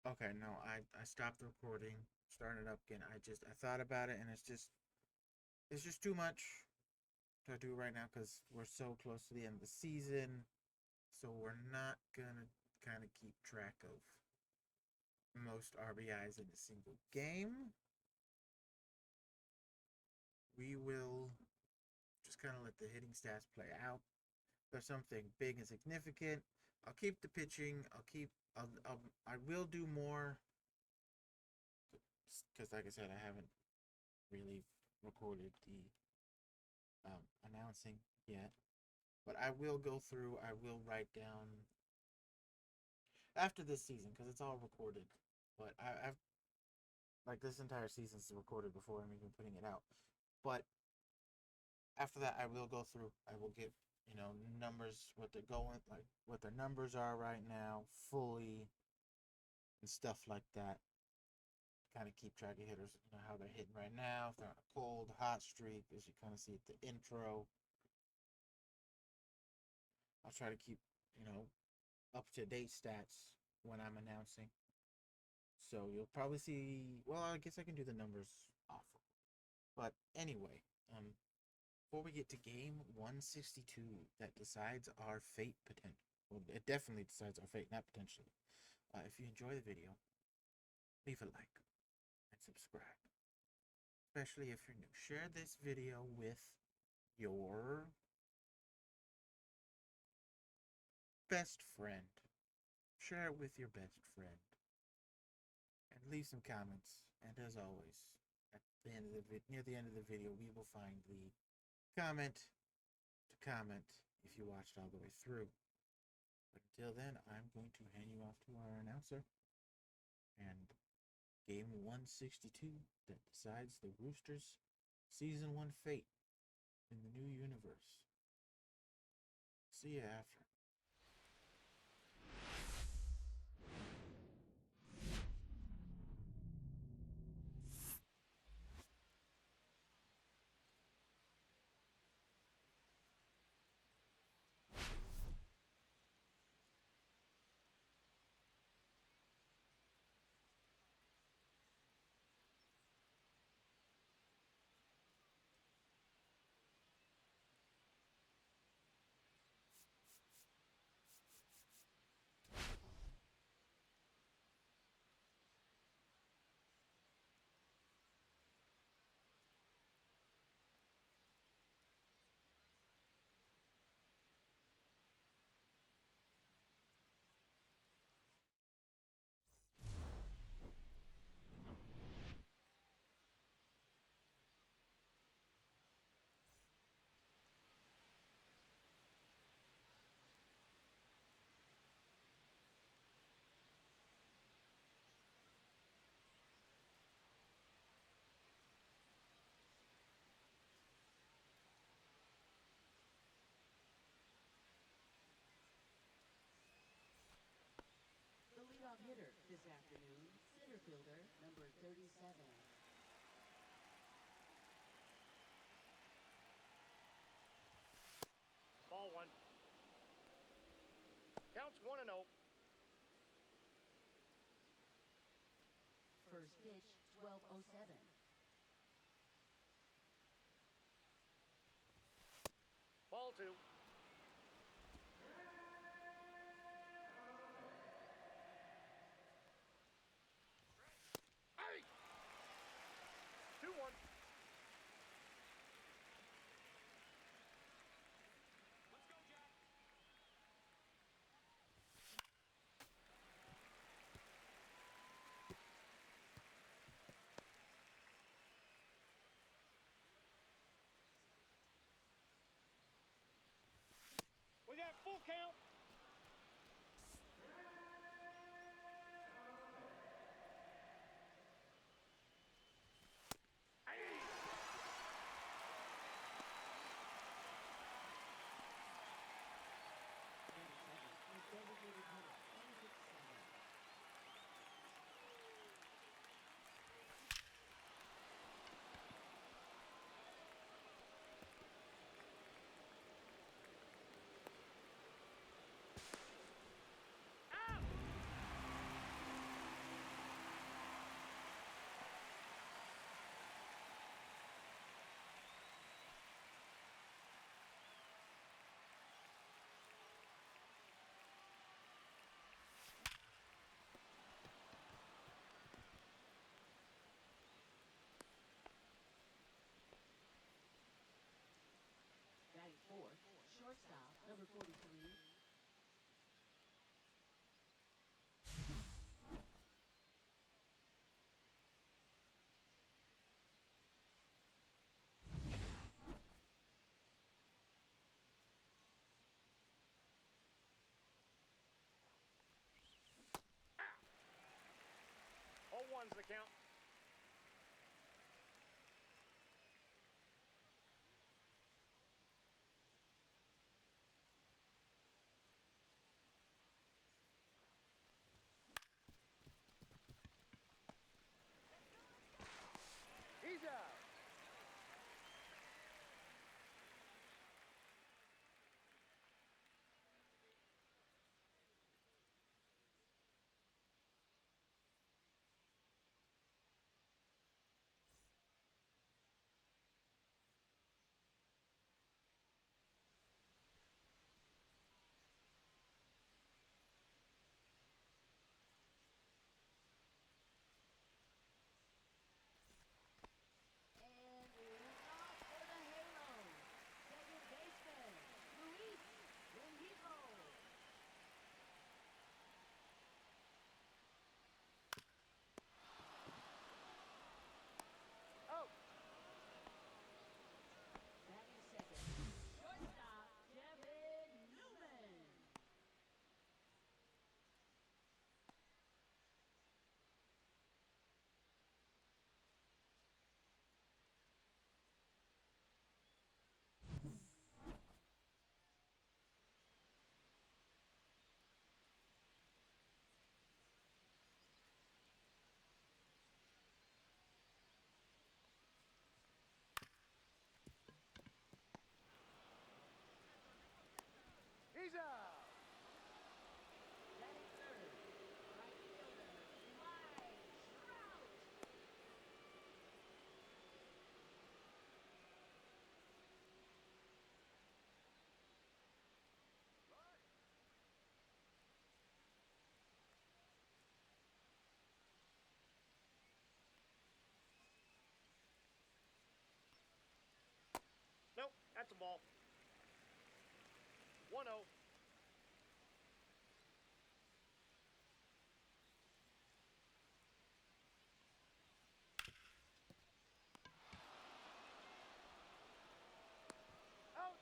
Okay, no, I stopped recording, started it up again. I thought about it, and it's just too much to do right now because we're so close to the end of the season. So we're not gonna kind of keep track of most RBIs in a single game. We will just kind of let the hitting stats play out. If there's something big and significant, I'll keep the pitching. I will do more because, like I said, I haven't really recorded the announcing yet. But I will go through. I will write down after this season because it's all recorded. But I've like this entire season's recorded before I'm even putting it out. But after that, I will go through. I will get numbers, what they're going, like what their numbers are right now, fully, and stuff like that. Kind of keep track of hitters, how they're hitting right now, if they're on a cold, hot streak, as you kind of see at the intro. I'll try to keep, you know, up to date stats when I'm announcing. So you'll probably see. Well, I guess I can do the numbers off. But anyway, before we get to game 162, that decides our fate potential. Well, it definitely decides our fate, not potentially. If you enjoy the video, leave a like and subscribe. Especially if you're new. Share this video with your best friend. Share it with your best friend. And leave some comments. And as always, at the end of the near the end of the video, we will find the comment to comment if you watched all the way through. But until then, I'm going to hand you off to our announcer and game 162 that decides the Roosters' season 1 fate in the new universe. See you after. The leadoff hitter this afternoon, center fielder number 37. Ball one. Counts 1-0. First pitch, 12:07. Ball two. Hey! 2-1. Let's go, Jack. We got full count. Hey! Designated hitter, 26-7. number 43. Hold one's the count. He's out. And leading off for the Halos, second baseman, Luis Rengifo. Out. Batting second, shortstop, Devin Newman. He's out. Batting third, right fielder, Mike Trout. Nope, that's a ball. 1-0. Out.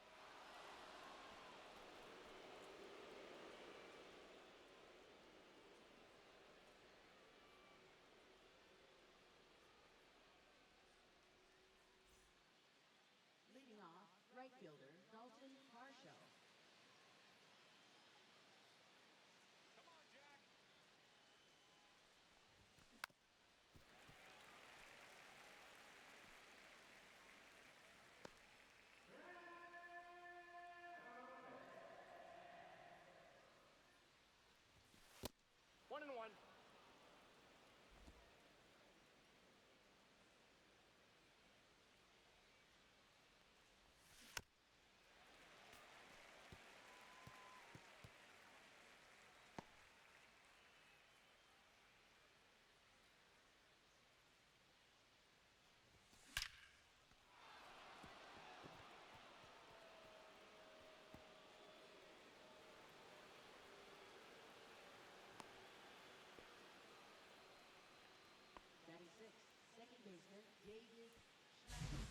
Leading off, right fielder, Dalton Varsho. Come on, Jack. One and one. Batting sixth, second baseman, David Schneider.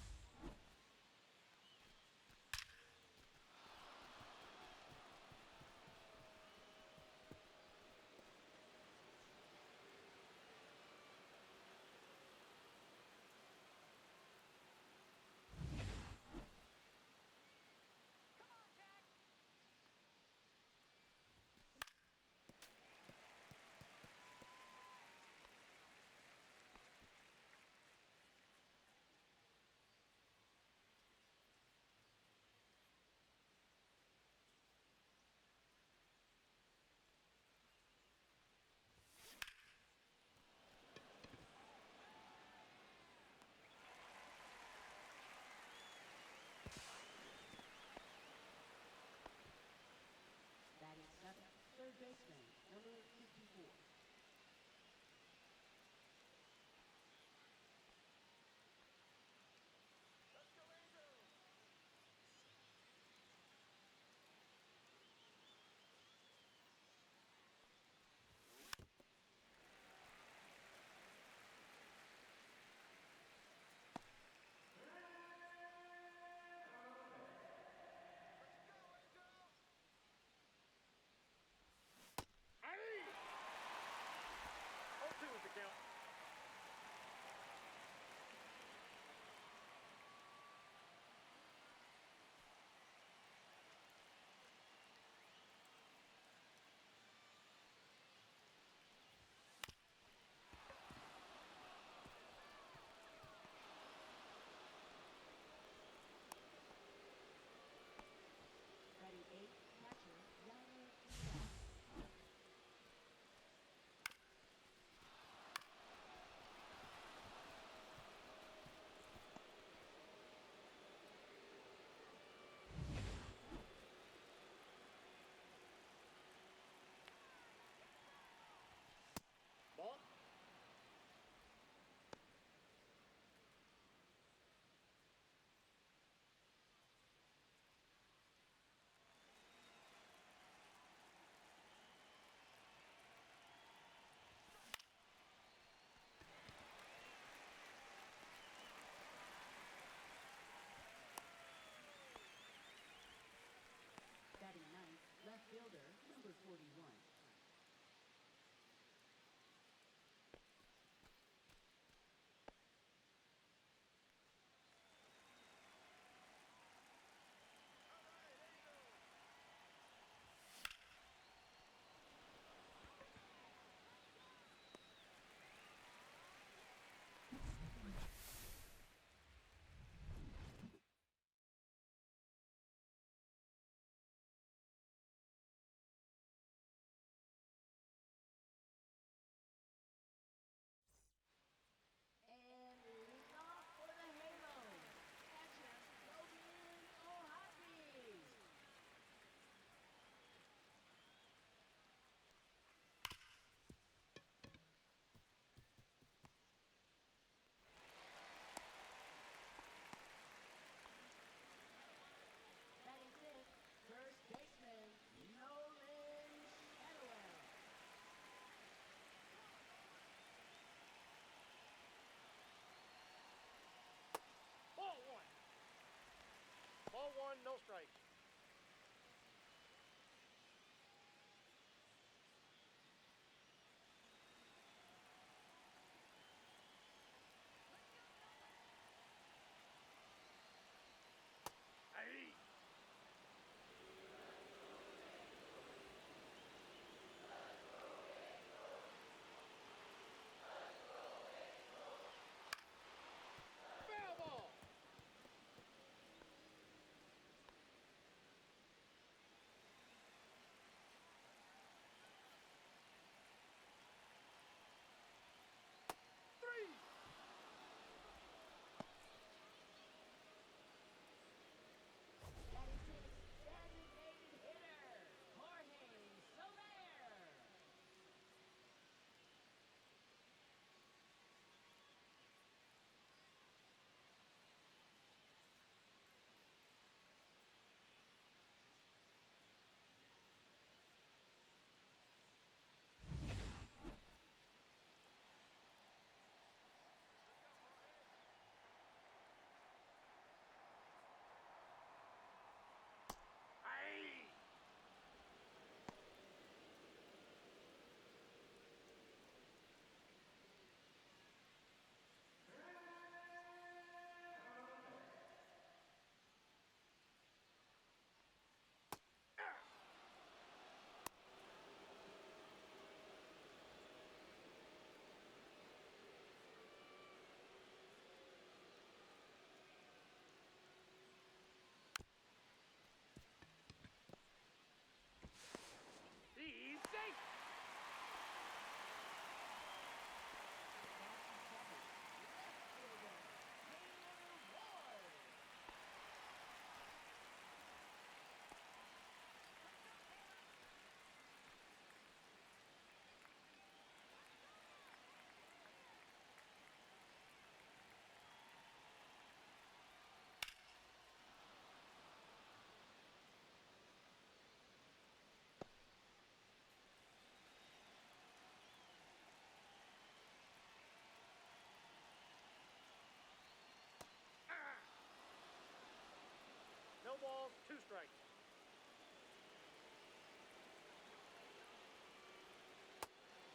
Two strikes.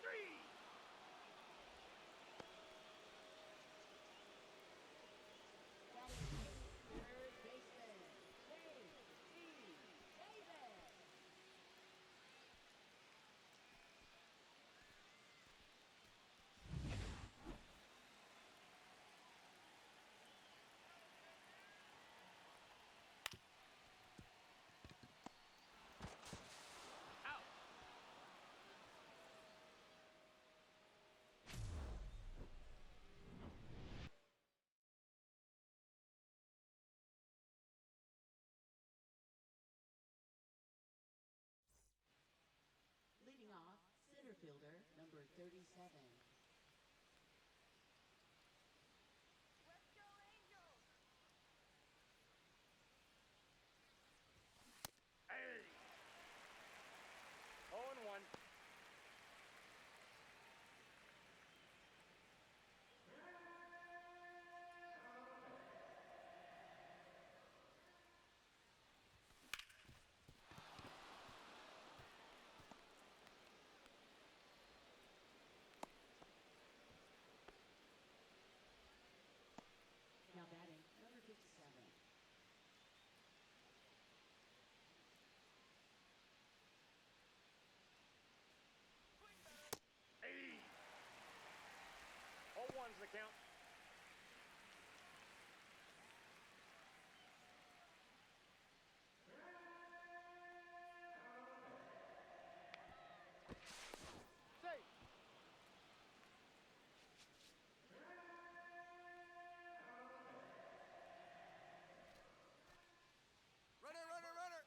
Three. Batting third baseman, James E. Davis. Out. Leading off, center fielder, number 37. Let's go, Angels. Hey. 0-1. Now batting, number 57. Hey. 0-1's the count. Safe. Runner, runner, runner.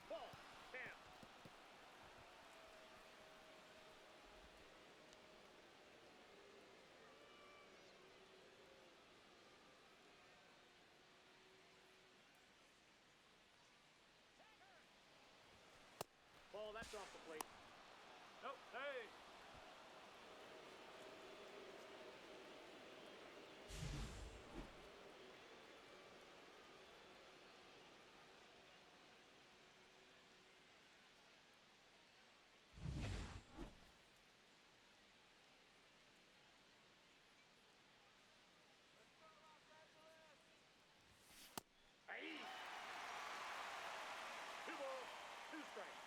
Ball. Down. Ball, that's off the plate. Nope. Hey. Hey. 2 balls, 2 strikes.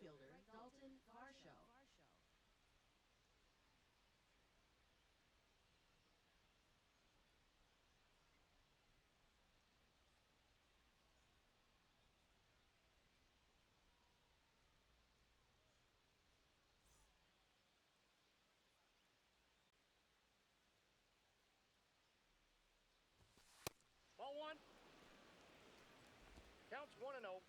fielder, Dalton Varsho. Ball one. Counts 1-0.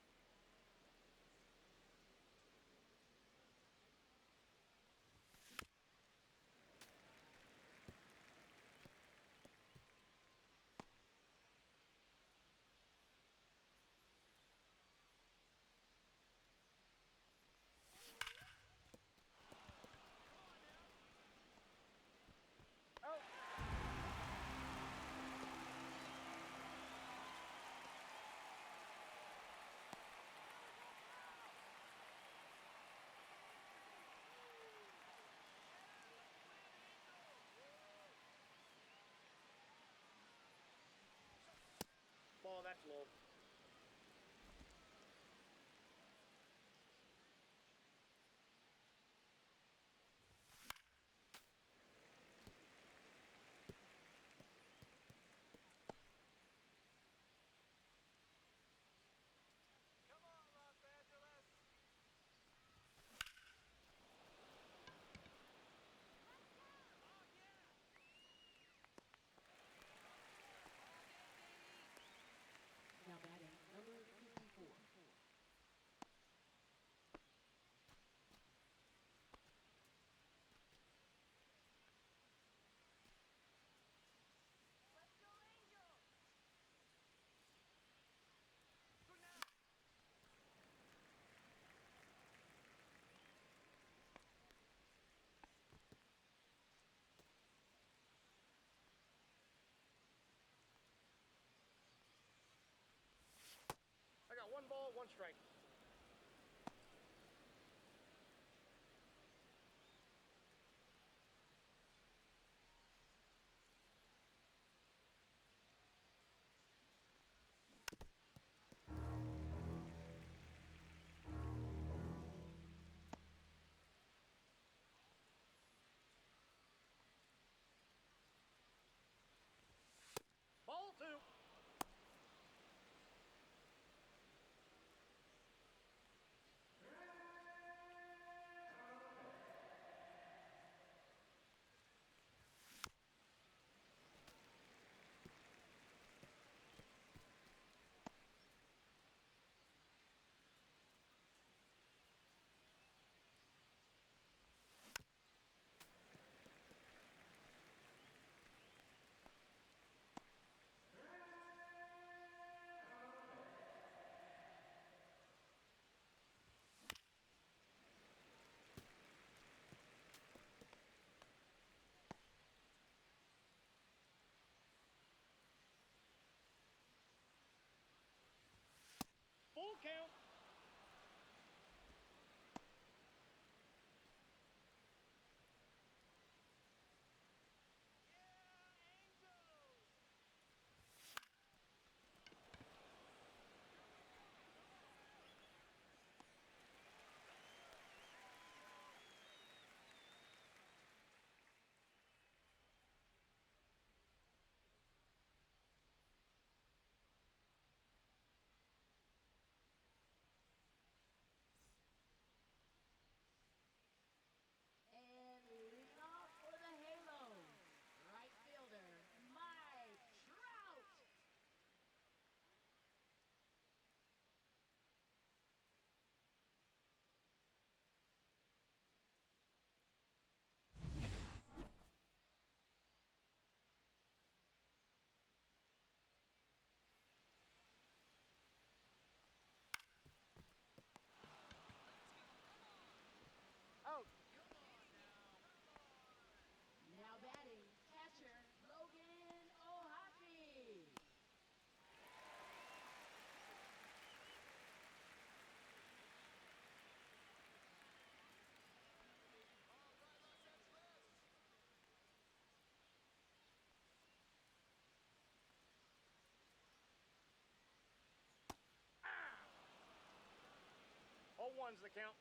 Out. Ball, that's low. Come on, Los Angeles. Now batting, number 54. Let's go, Angels. Go now. I got 1 ball, 1 strike. Ball 2. Full count. Yeah, Angels. And leading off for the Halos, right fielder, Mike Trout. Out. Now batting, catcher, Logan Ohapi. All right, Los Angeles. All 1's the count.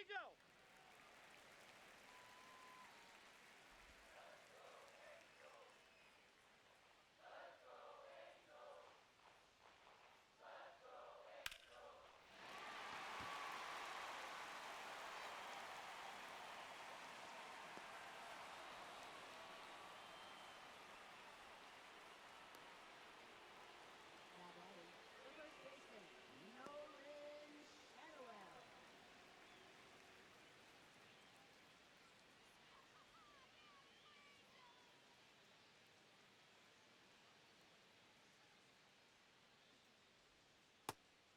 Angel! Now batting, the first baseman, Nolan Shadowell.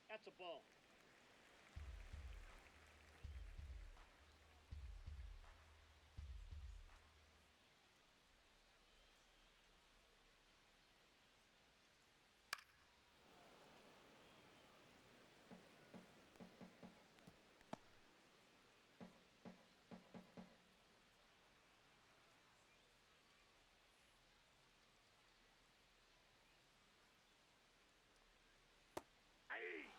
That's a ball. Aye!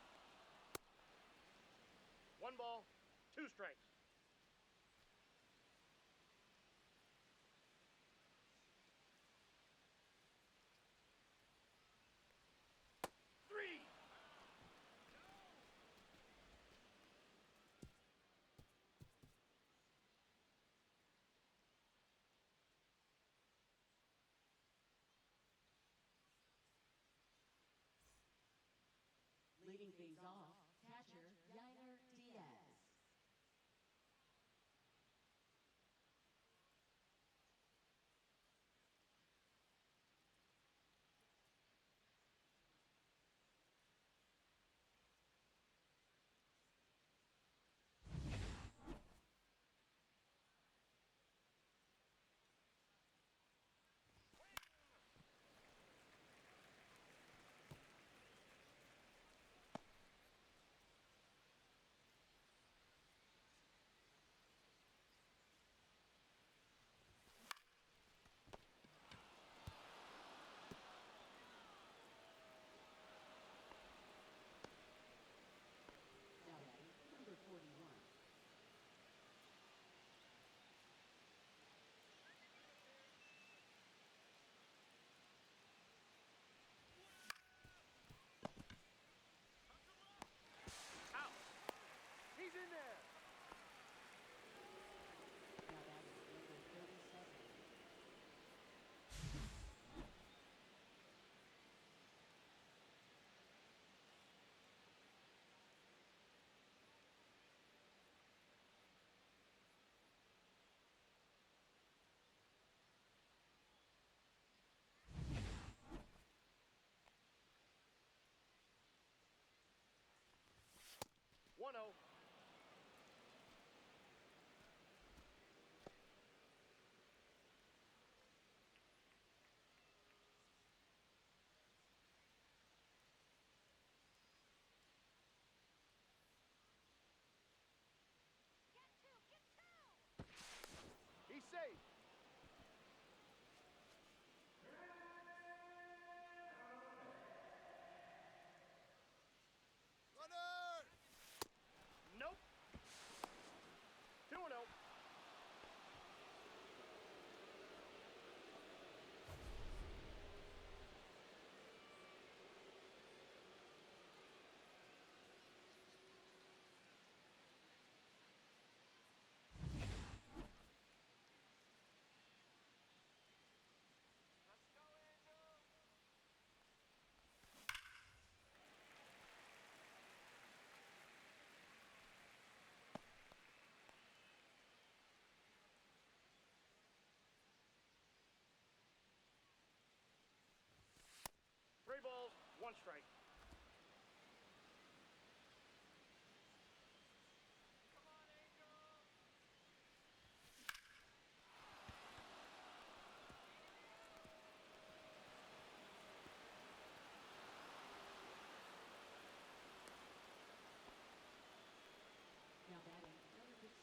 1 ball, 2 strikes. Three! Leading things off, catcher Yainer Diaz. Now batting, number 41. Out! He's in there! Now batting, number 37. One zero. Get two! Get two! He's safe. Runner! Nope. 2-0. Let's go, Angels! Three balls, 1 strike. Come on, Angels! Now batting, number 57.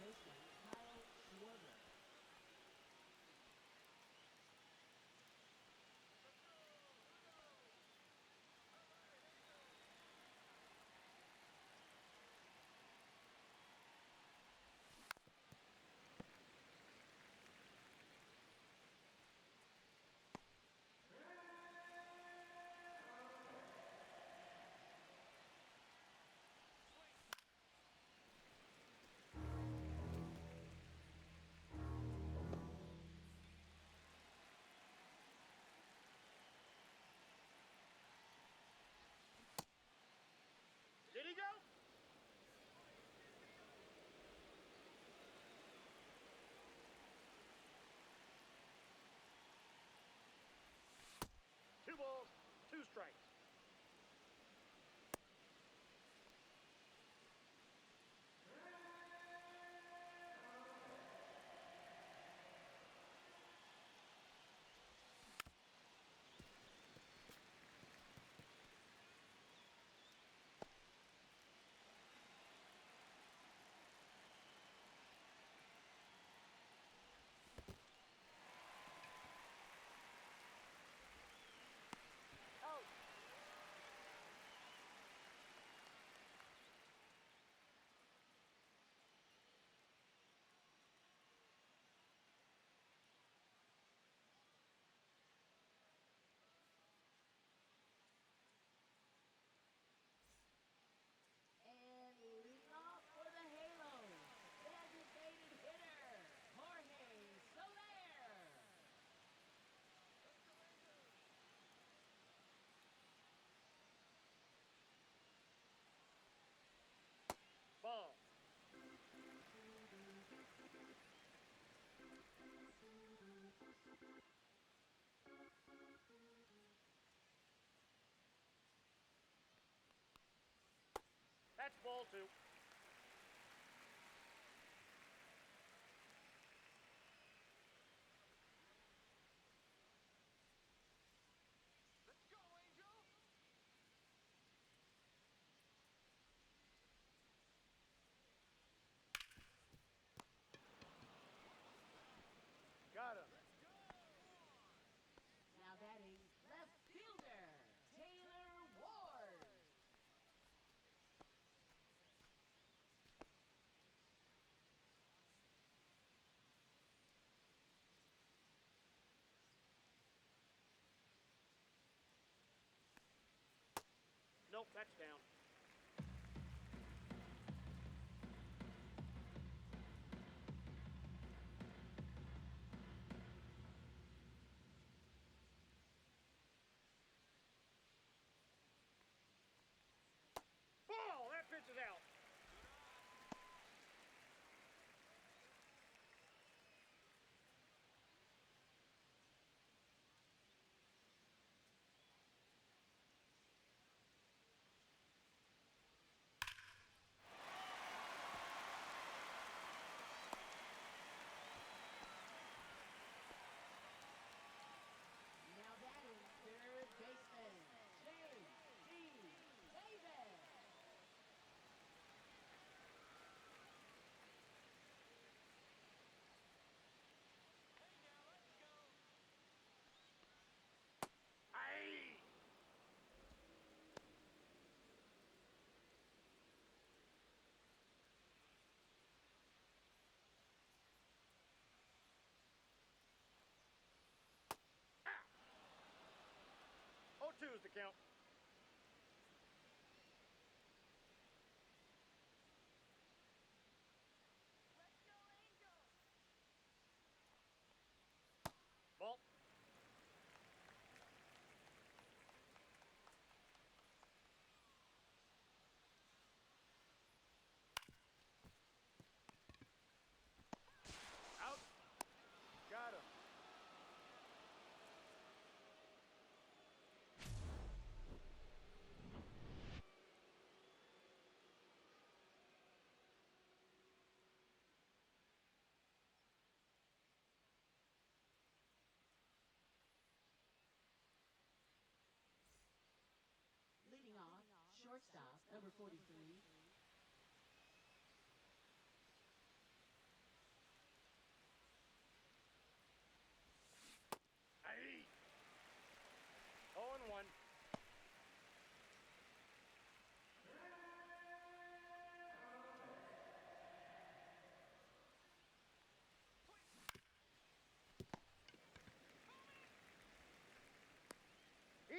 baseman, Kyle Schwarber. Did he go? Two balls, two strikes. Out. And leading off for the Halos, designated hitter, Jorge Soler. Ball. That's ball two. Let's go, Angel! Got him. Now batting left fielder, Taylor Ward. Nope, that's down. Ball! That pitch is out. Now batting third baseman, James D. Davis. Hey, now let's go! Aye! Ah! 0-2 is the count. Let's go, Angel! Ball. Out. Got him. Leading off, shortstop, number 43,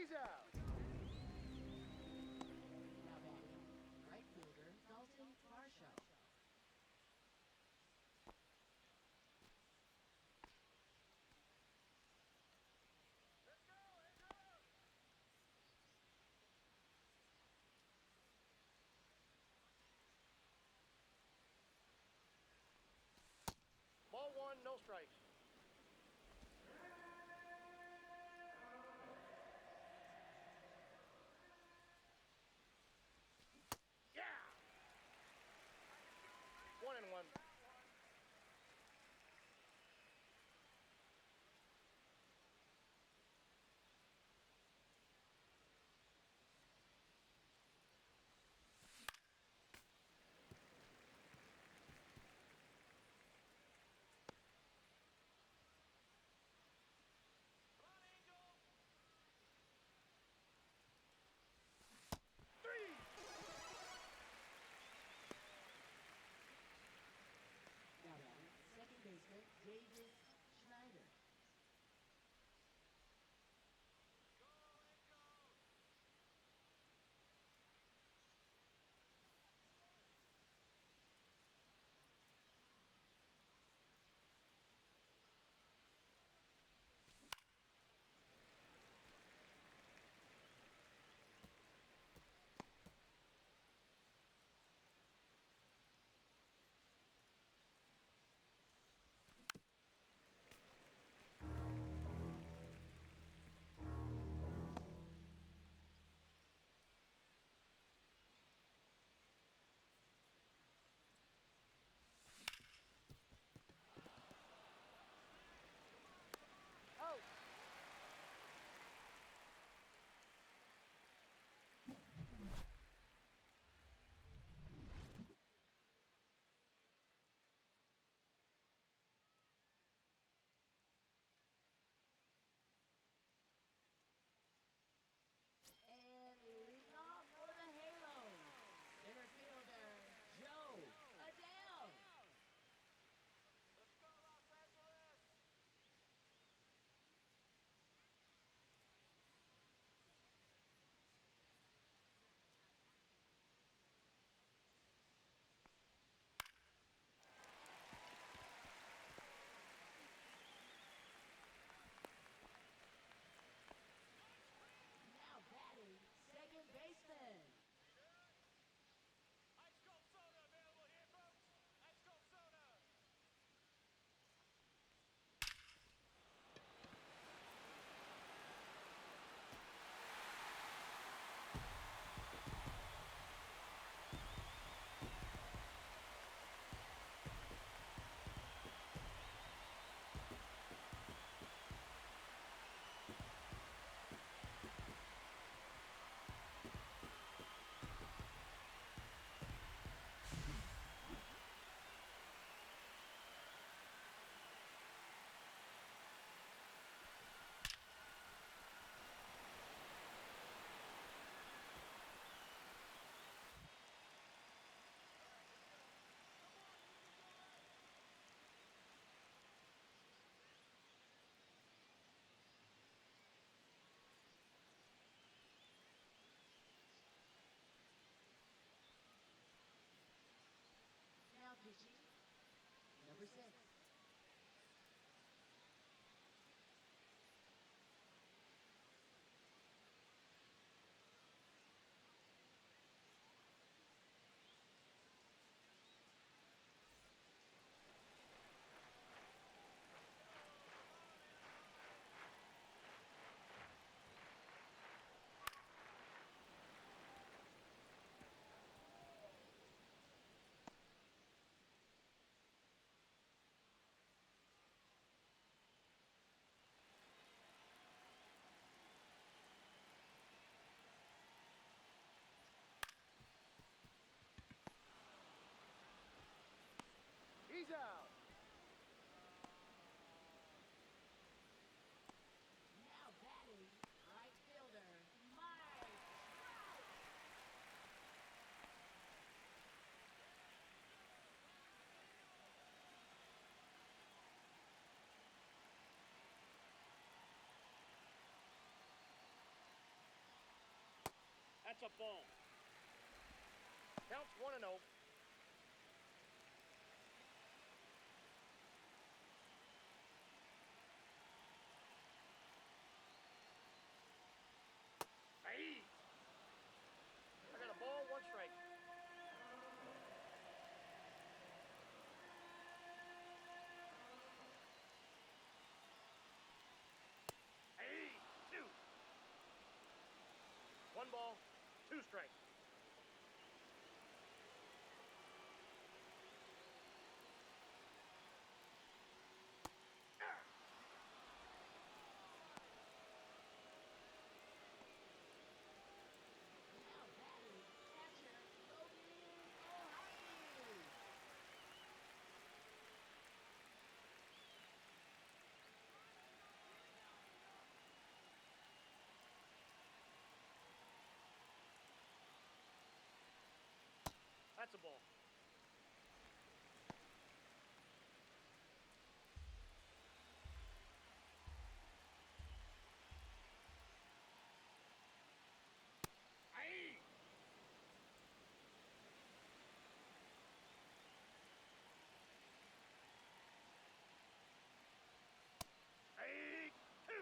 He's out. Now batting, right fielder Dalton Varsho. Let's go, Angel! Ball one, no strikes. Yeah! 1-1. Come on, Angel! Three! Now batting, second baseman David Schneider. Go, Angel! Out! And leading off for the Halos, center fielder Joe Adele. Let's go, Los Angeles! Now batting, second baseman Ice Cold Soda available here, folks! Ice Cold Soda! now pitching, number 6. a ball. Counts 1-0. Hey! I got a ball, 1 strike. Hey! 2. 1 ball, 2 strikes. Now batting, catcher, Logan O'Hoppe. That's a ball. Hey! Hey! 2.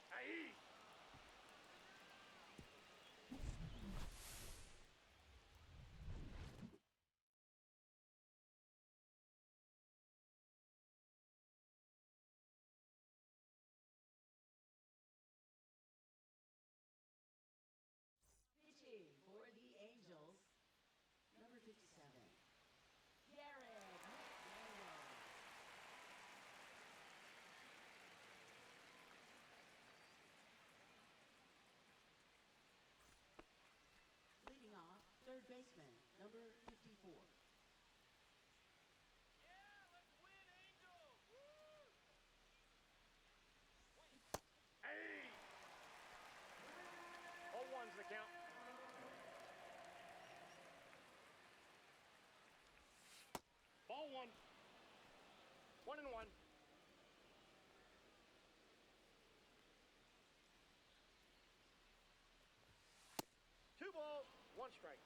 Hey! Pitching for the Angels, number 57, Garrett McDaniel. Leading off, third baseman, number 54. Yeah, let's win, Angels! Woo! Hey! 0-1's the count. Ball 1. 1-1. 2 balls, 1 strike.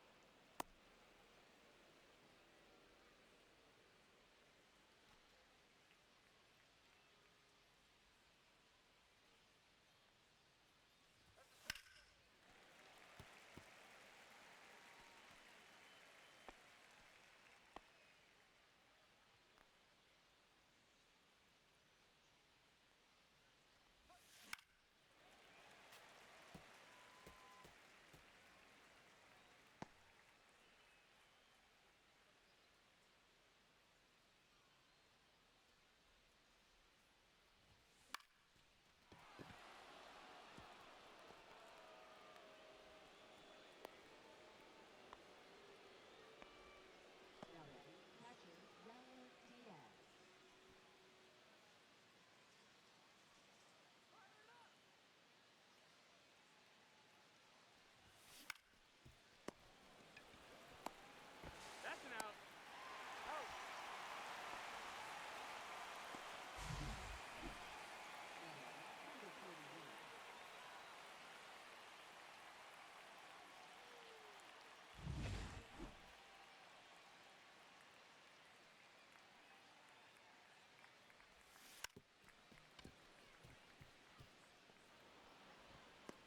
Now batting, catcher, Raul Diaz. That's an out. Out. Now batting, number 41.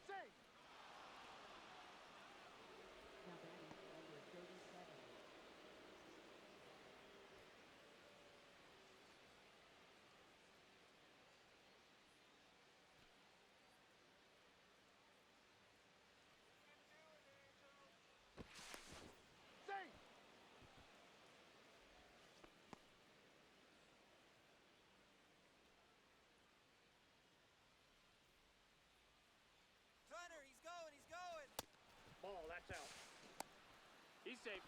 Sing! Now batting, number 37. Sing! Turner, he's going, he's going. Ball, that's out. He's safe.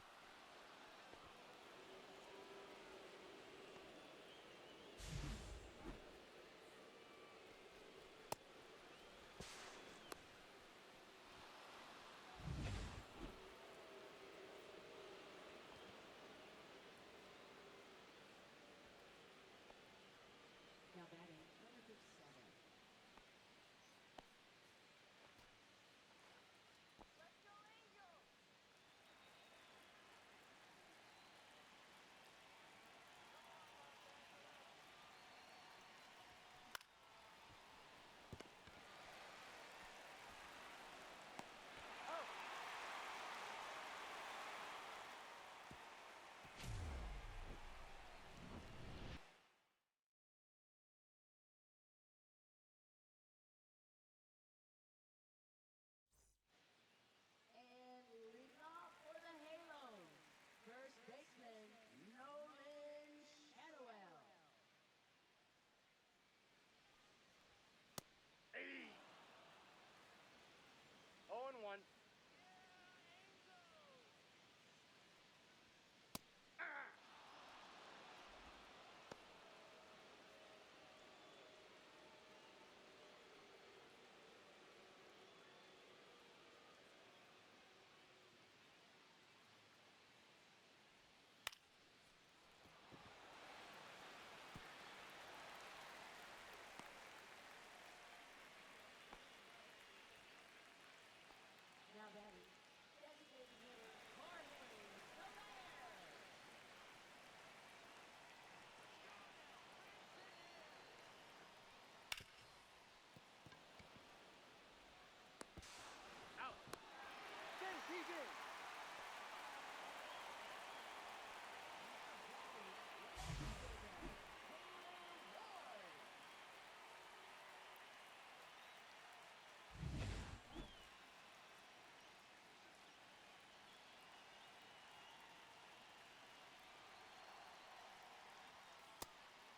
He's in.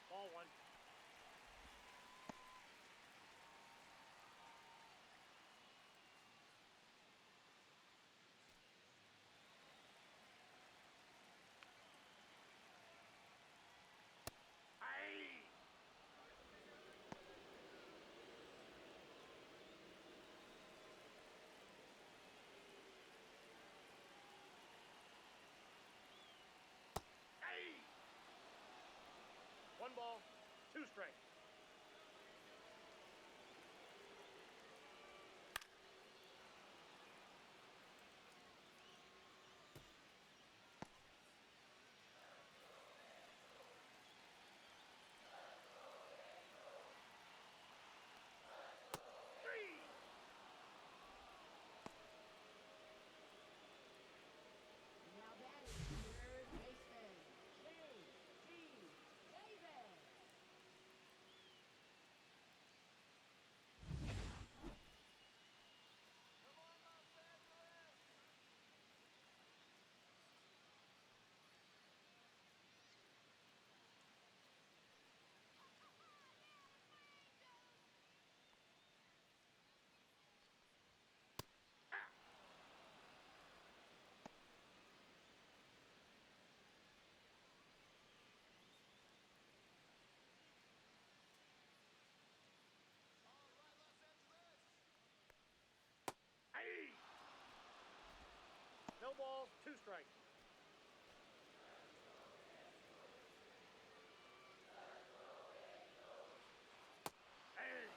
Ball one. Hey! Hey! One ball, two strikes. Three! Now batting, third baseman, J.T. Davis. Come on, Los Angeles! All right, Los Angeles! Hey! No balls, two strikes. Hey!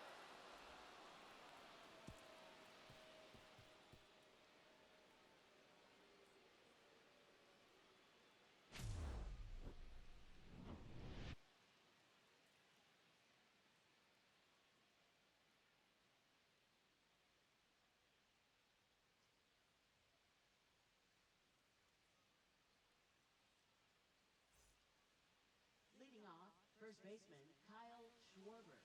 Leading off, first baseman, Kyle Schwarber.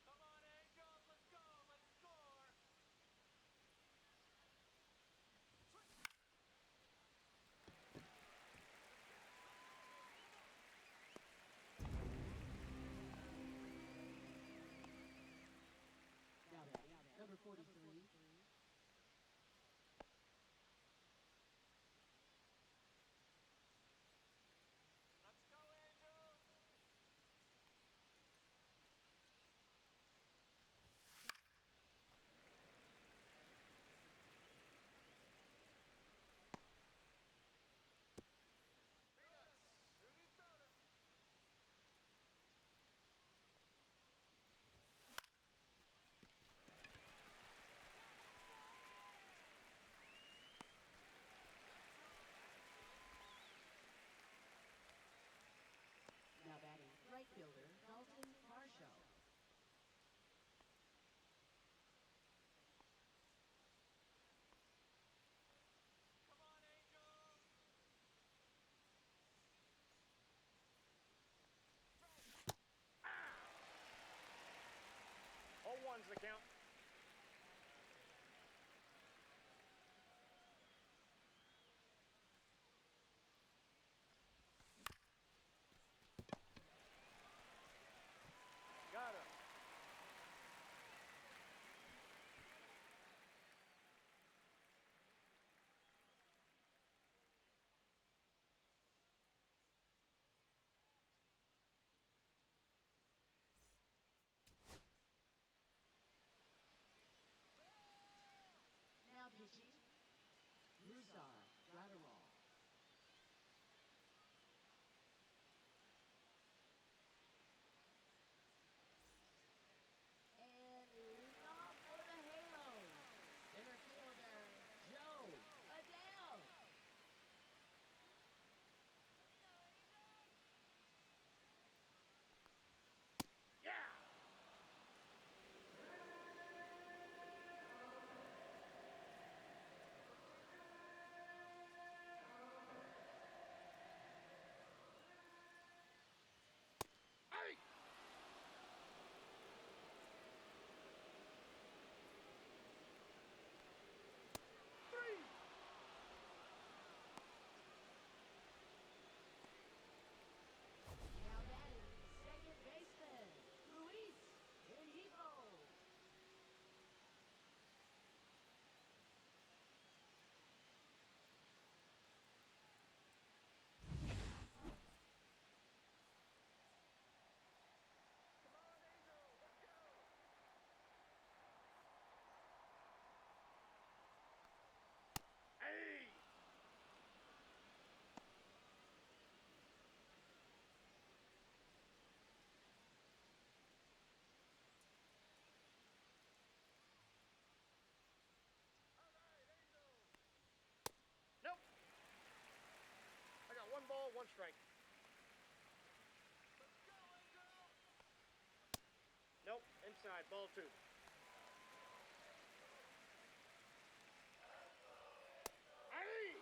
Come on, Angels! Let's go! Let's score! Now batting, number 43, Let's go, Angels! Beat us! Who needs better? now batting, right fielder, Dalton Varsho. Come on, Angels! 0-1's the count. Got him. one strike. Nope, inside, ball two. Aye!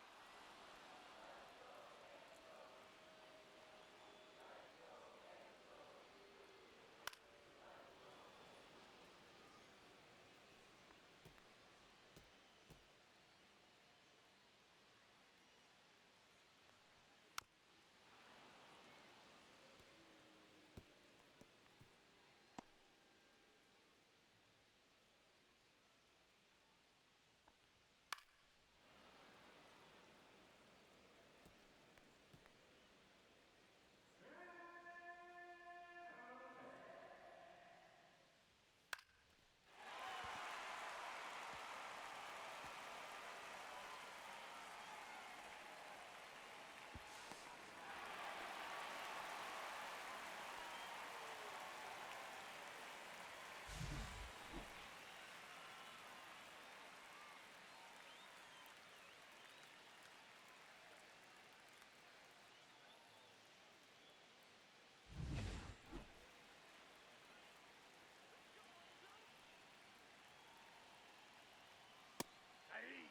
Aye!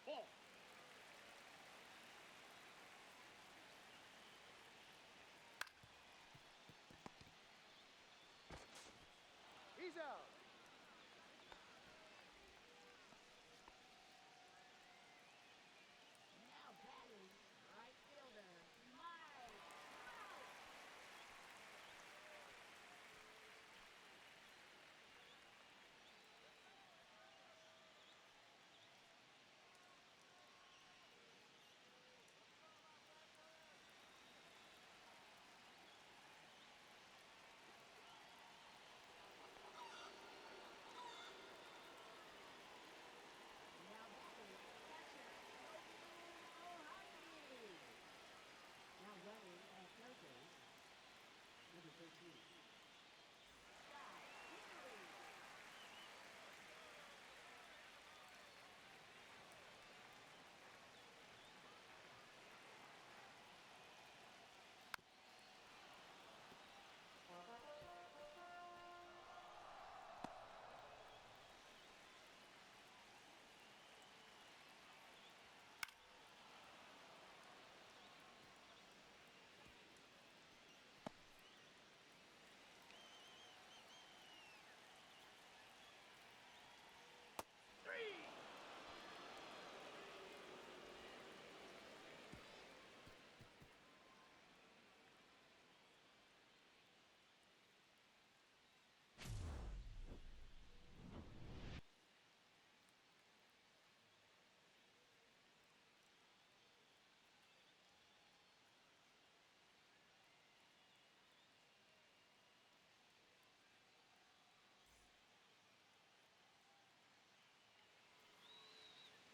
Ball! He's out. Now batting, right fielder, Mike Trout. Now batting, catcher, Open O'Hoppe. Now running at third base, number 13. Scott Kingery. Three!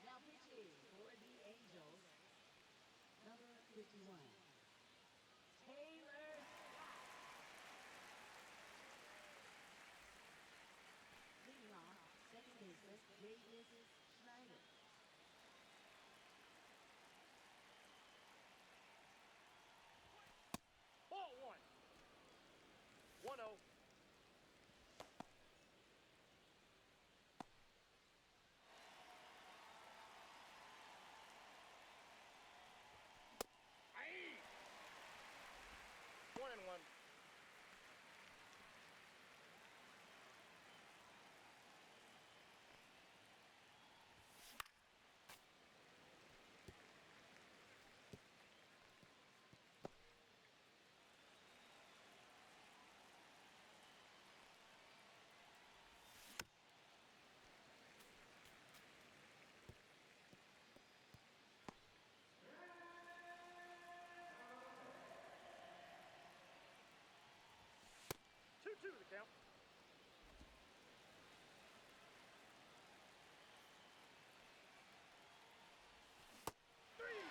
Now pitching for the Angels, number 51. Taylor Scott. Leading off, second baseman, Davis Schneider. Ball one. 1-0. Aye! out. Three.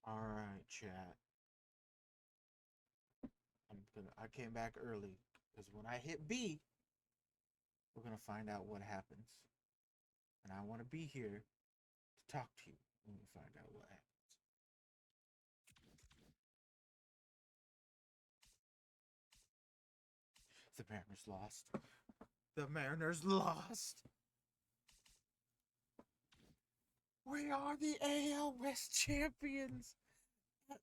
Alright, chat. I came back early because when I hit B, we're gonna find out what happens. And I want to be here to talk to you when we find out what happens. The Mariners lost. The Mariners lost. We are the AL West champions at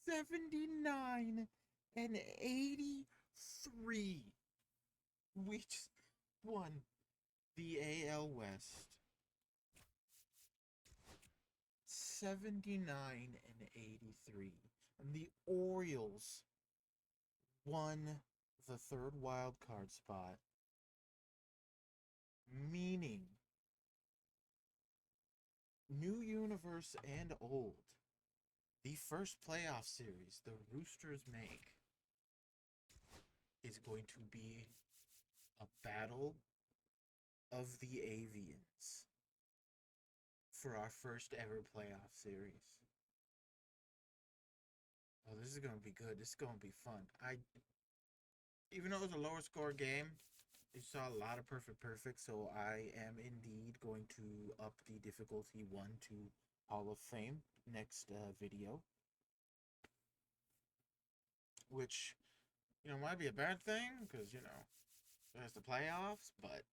79 and 83. We just won the AL West. 79 and 83. And the Orioles won the third wild card spot, meaning new universe and old, the first playoff series the Roosters make is going to be a battle of the Avians for our first ever playoff series. Oh, this is going to be good. This is going to be fun. Even though it was a lower score game, you saw a lot of perfect, so I am indeed going to up the difficulty 1 to Hall of Fame next video. Which, might be a bad thing, because, there's the playoffs, but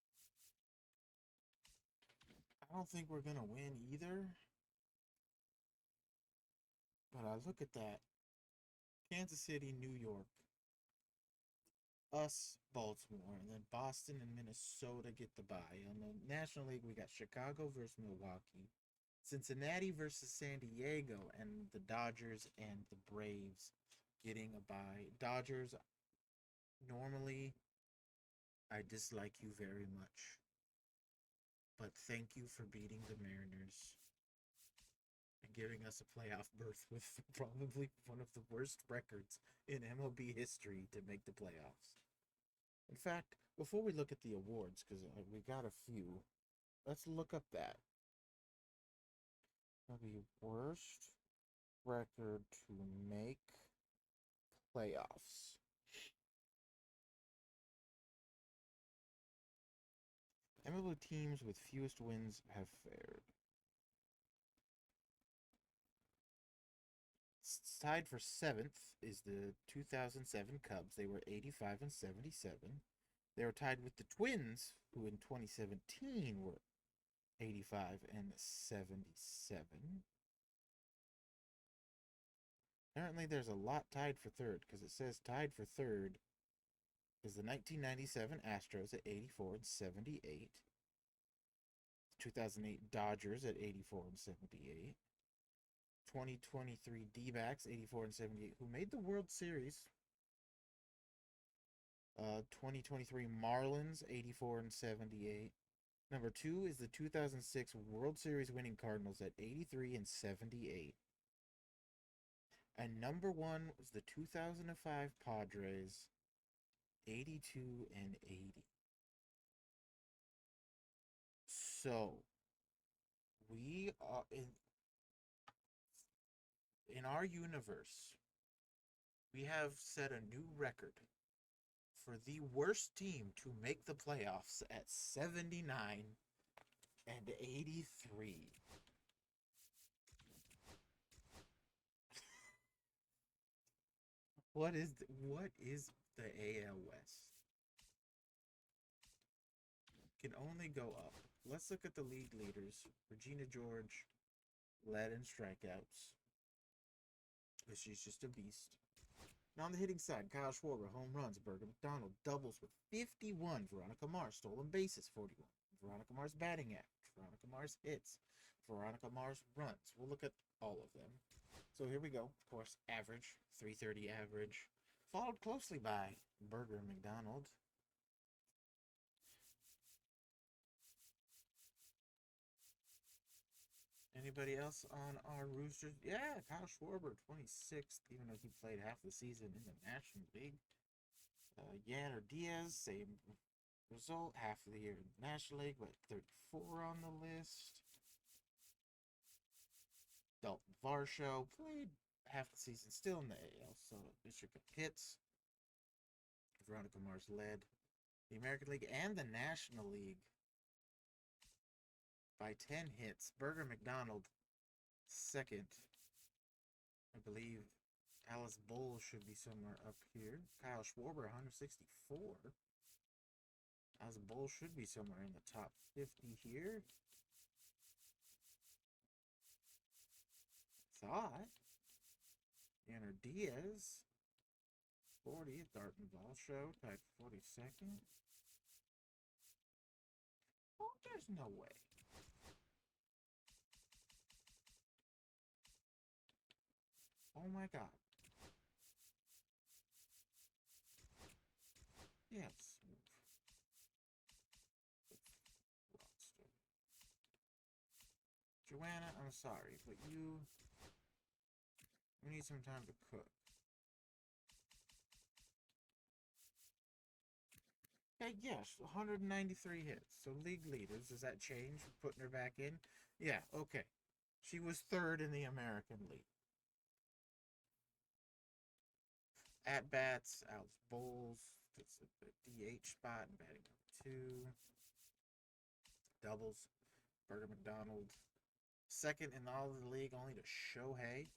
I don't think we're going to win either. But I look at that. Kansas City, New York. Us, Baltimore, and then Boston and Minnesota get the bye. On the National League, we got Chicago versus Milwaukee, Cincinnati versus San Diego, and the Dodgers and the Braves getting a bye. Dodgers, normally, I dislike you very much, but thank you for beating the Mariners and giving us a playoff berth with probably one of the worst records in MLB history to make the playoffs. In fact, before we look at the awards, because we got a few, let's look up that. The worst record to make playoffs. MLB teams with fewest wins have fared. Tied for 7th is the 2007 Cubs. They were 85 and 77. They were tied with the Twins, who in 2017 were 85 and 77. Apparently there's a lot tied for third, because it says tied for third is the 1997 Astros at 84 and 78. 2008 Dodgers at 84 and 78. 2023 D-backs 84 and 78, who made the World Series. 2023 Marlins 84 and 78. Number 2 is the 2006 World Series winning Cardinals at 83 and 78. And number 1 was the 2005 Padres 82 and 80. So we are in our universe, we have set a new record for the worst team to make the playoffs at 79 and 83. What is the AL West? Can only go up. Let's look at the league leaders. Regina George led in strikeouts, but she's just a beast. Now on the hitting side, Kyle Schwarber, home runs. Berger McDonald doubles with 51. Veronica Mars, stolen bases, 41. Veronica Mars batting average. Veronica Mars hits. Veronica Mars runs. We'll look at all of them. So here we go. Of course, average, 330 average. Followed closely by Berger McDonald. Anybody else on our Roosters? Yeah, Kyle Schwarber, 26th, even though he played half the season in the National League. Yanner Diaz, same result, half of the year in the National League, but 34 on the list. Dalton Varsho played half the season, still in the AL, so District of hits. Veronica Mars led the American League and the National League by 10 hits. Burger McDonald, second. I believe Alice Bowles should be somewhere up here. Kyle Schwarber, 164. Alice Bowles should be somewhere in the top 50 here. Thought. Yanner Diaz, 40. Dalton Varsho, tied 42nd. Oh, there's no way. Oh my god. Yes. Joanna, I'm sorry, but we need some time to cook. Okay, yes, 193 hits. So league leaders, does that change? Putting her back in? Yeah, okay. She was third in the American League. At bats, Alice Bowles gets a DH spot, batting number 2. Doubles, Burger McDonald. Second in all of the league, only to Shohei.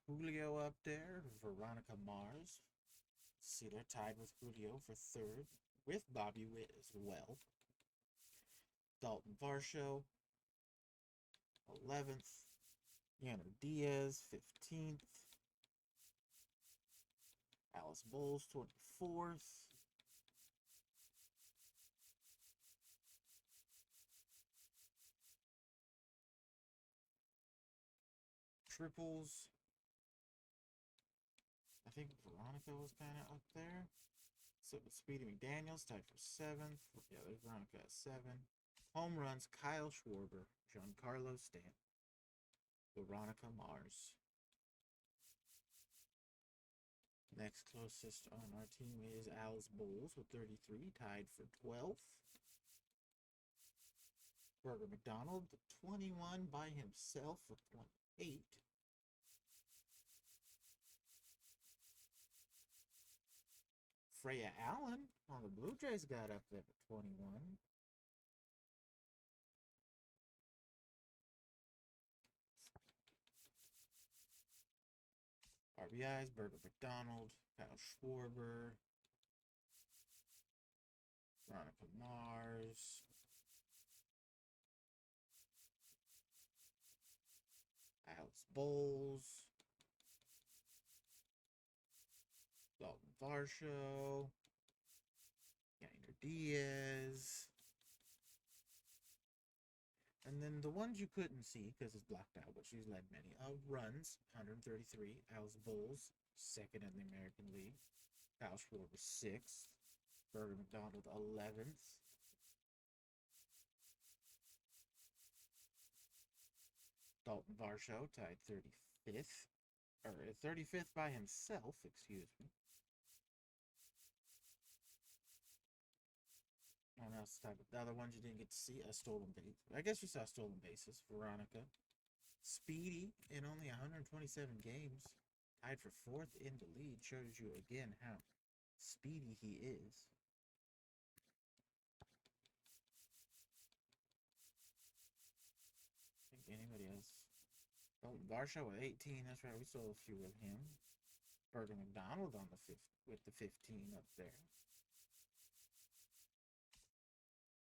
Julio up there, Veronica Mars. See, they're tied with Julio for third, with Bobby Witt as well. Dalton Varsho, 11th. Yanner Diaz, 15th. Alice Bowles, 24th. Triples. I think Veronica was kind of up there. So Speedy McDaniels tied for 7th. Yeah, there's Veronica at 7. Home runs, Kyle Schwarber, Giancarlo Stanton, Veronica Mars. Next closest on our team is Alice Bowles with 33, tied for 12th. Burger McDonald, 21 by himself with 28. Freya Allen on the Blue Jays got up there for 21. RBIs, Burger McDonald, Kyle Schwarber, Veronica Mars, Alice Bowles, Dalton Varsho, Yanner Diaz. And then the ones you couldn't see because it's blocked out, but she's led many. Runs, 133. Alice Bowles, second in the American League. Kyle Schwarber, 6th. Burger McDonald, 11th. Dalton Varsho tied 35th. Or 35th by himself, excuse me. What else? The other ones you didn't get to see, a stolen base. I guess you saw stolen bases. Veronica. Speedy in only 127 games. Tied for 4th in the lead. Shows you again how speedy he is. I think anybody else. Oh, Varsho with 18. That's right. We saw a few of him. Burger McDonald on the 5th with the 15 up there.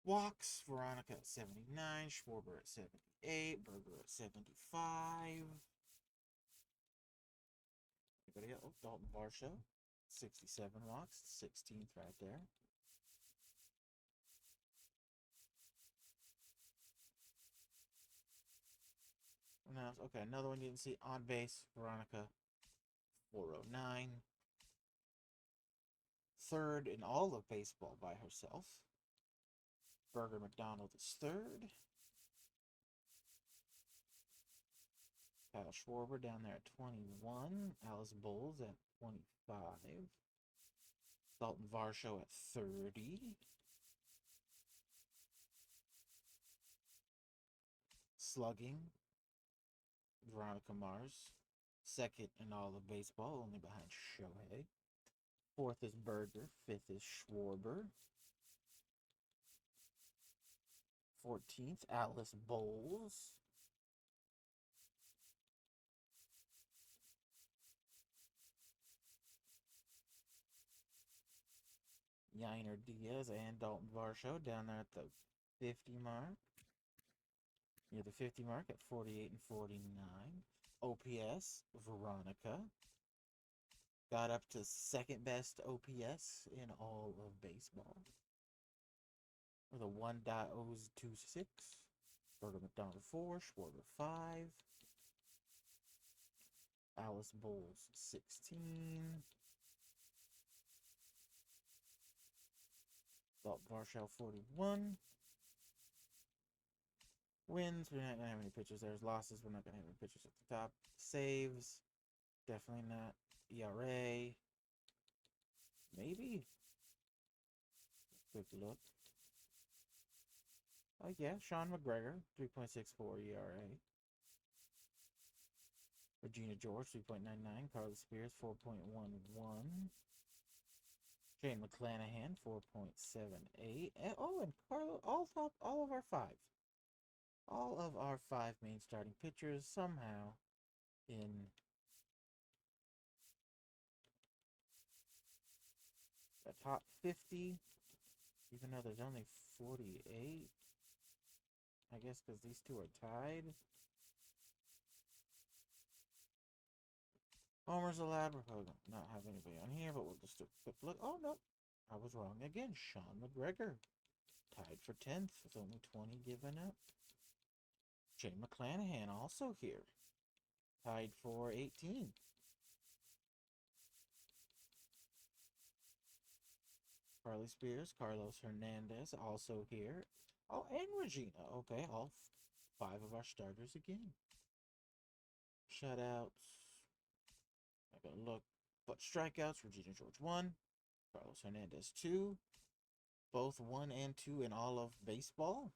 Walks, Veronica at 79, Schwarber at 78, Burger at 75. Anybody else? Oh, Dalton Varsho, 67 walks, 16th right there. Okay, another one you didn't see. On base, Veronica, 409. Third in all of baseball by herself. Burger McDonald is third. Kyle Schwarber down there at 21. Alice Bowles at 25. Dalton Varsho at 30. Slugging. Veronica Mars. Second in all of baseball, only behind Shohei. Fourth is Berger. Fifth is Schwarber. 14th, Alice Bowles. Yainer Diaz and Dalton Varsho down there at the 50 mark. Near the 50 mark at 48 and 49. OPS, Veronica. Got up to second best OPS in all of baseball. With a 1.026. Berger McDonald 4, Schwarber 5. Alice Bowles 16. Dalton Varsho 41. Wins, we're not going to have any pitchers. There's losses, we're not going to have any pitchers at the top. Saves, definitely not. ERA, maybe. Quick look. Oh, yeah, Sean McGregor, 3.64 ERA. Regina George, 3.99. Carly Spears, 4.11. Shane McClanahan, 4.78. And, oh, and Carlo, all of our five. All of our five main starting pitchers somehow in the top 50, even though there's only 48. I guess because these two are tied. Homer's allowed. We're probably not have anybody on here, but we'll just do a quick look. Oh, no. I was wrong again. Sean McGregor. Tied for 10th with only 20 given up. Shane McClanahan also here. Tied for 18. Carly Spears, Carlos Hernandez also here. Oh, and Regina. Okay, all five of our starters again. Shutouts. I gotta look. But strikeouts, Regina George 1. Carlos Hernandez 2. Both 1 and 2 in all of baseball.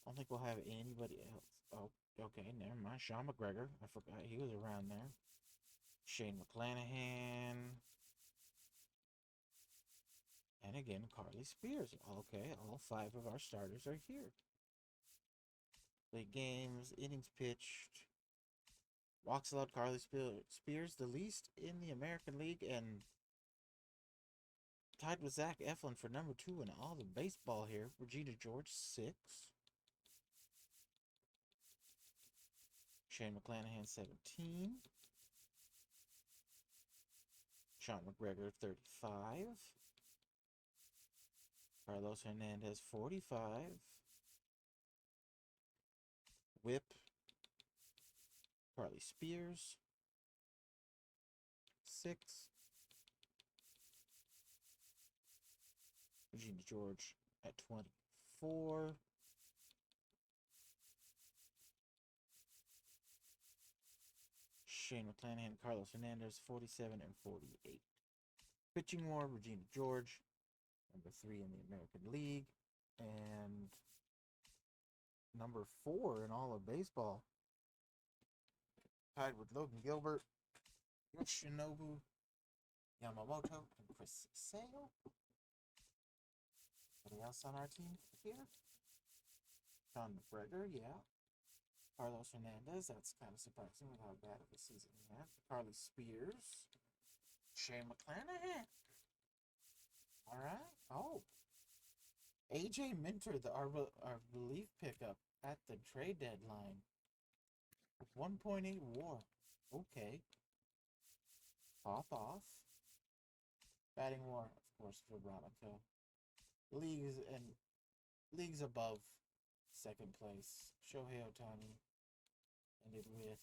I don't think we'll have anybody else. Oh, okay, never mind. Sean McGregor. I forgot he was around there. Shane McClanahan. And again, Carly Spears. Okay, all five of our starters are here. Late games, innings pitched. Walks allowed, Carly Spears, the least in the American League, and tied with Zach Eflin for number 2 in all the baseball here. Regina George, 6. Shane McClanahan, 17. Sean McGregor, 35. Carlos Hernandez, 45. Whip, Carly Spears, 6. Regina George at 24. Shane McClanahan, Carlos Hernandez, 47 and 48. Pitching war, Regina George, number 3 in the American League, and number 4 in all of baseball. Tied with Logan Gilbert, Yoshinobu Yamamoto, and Chris Sale. Anybody else on our team here? Sean McGregor, yeah. Carlos Hernandez, that's kind of surprising with how bad of a season he had. Carly Spears. Shane McClanahan. Alright. Oh. AJ Minter, our relief pickup at the trade deadline. 1.8 WAR. Okay. Pop off. Batting WAR, of course, for Veronica. Leagues above second place. Shohei Ohtani ended with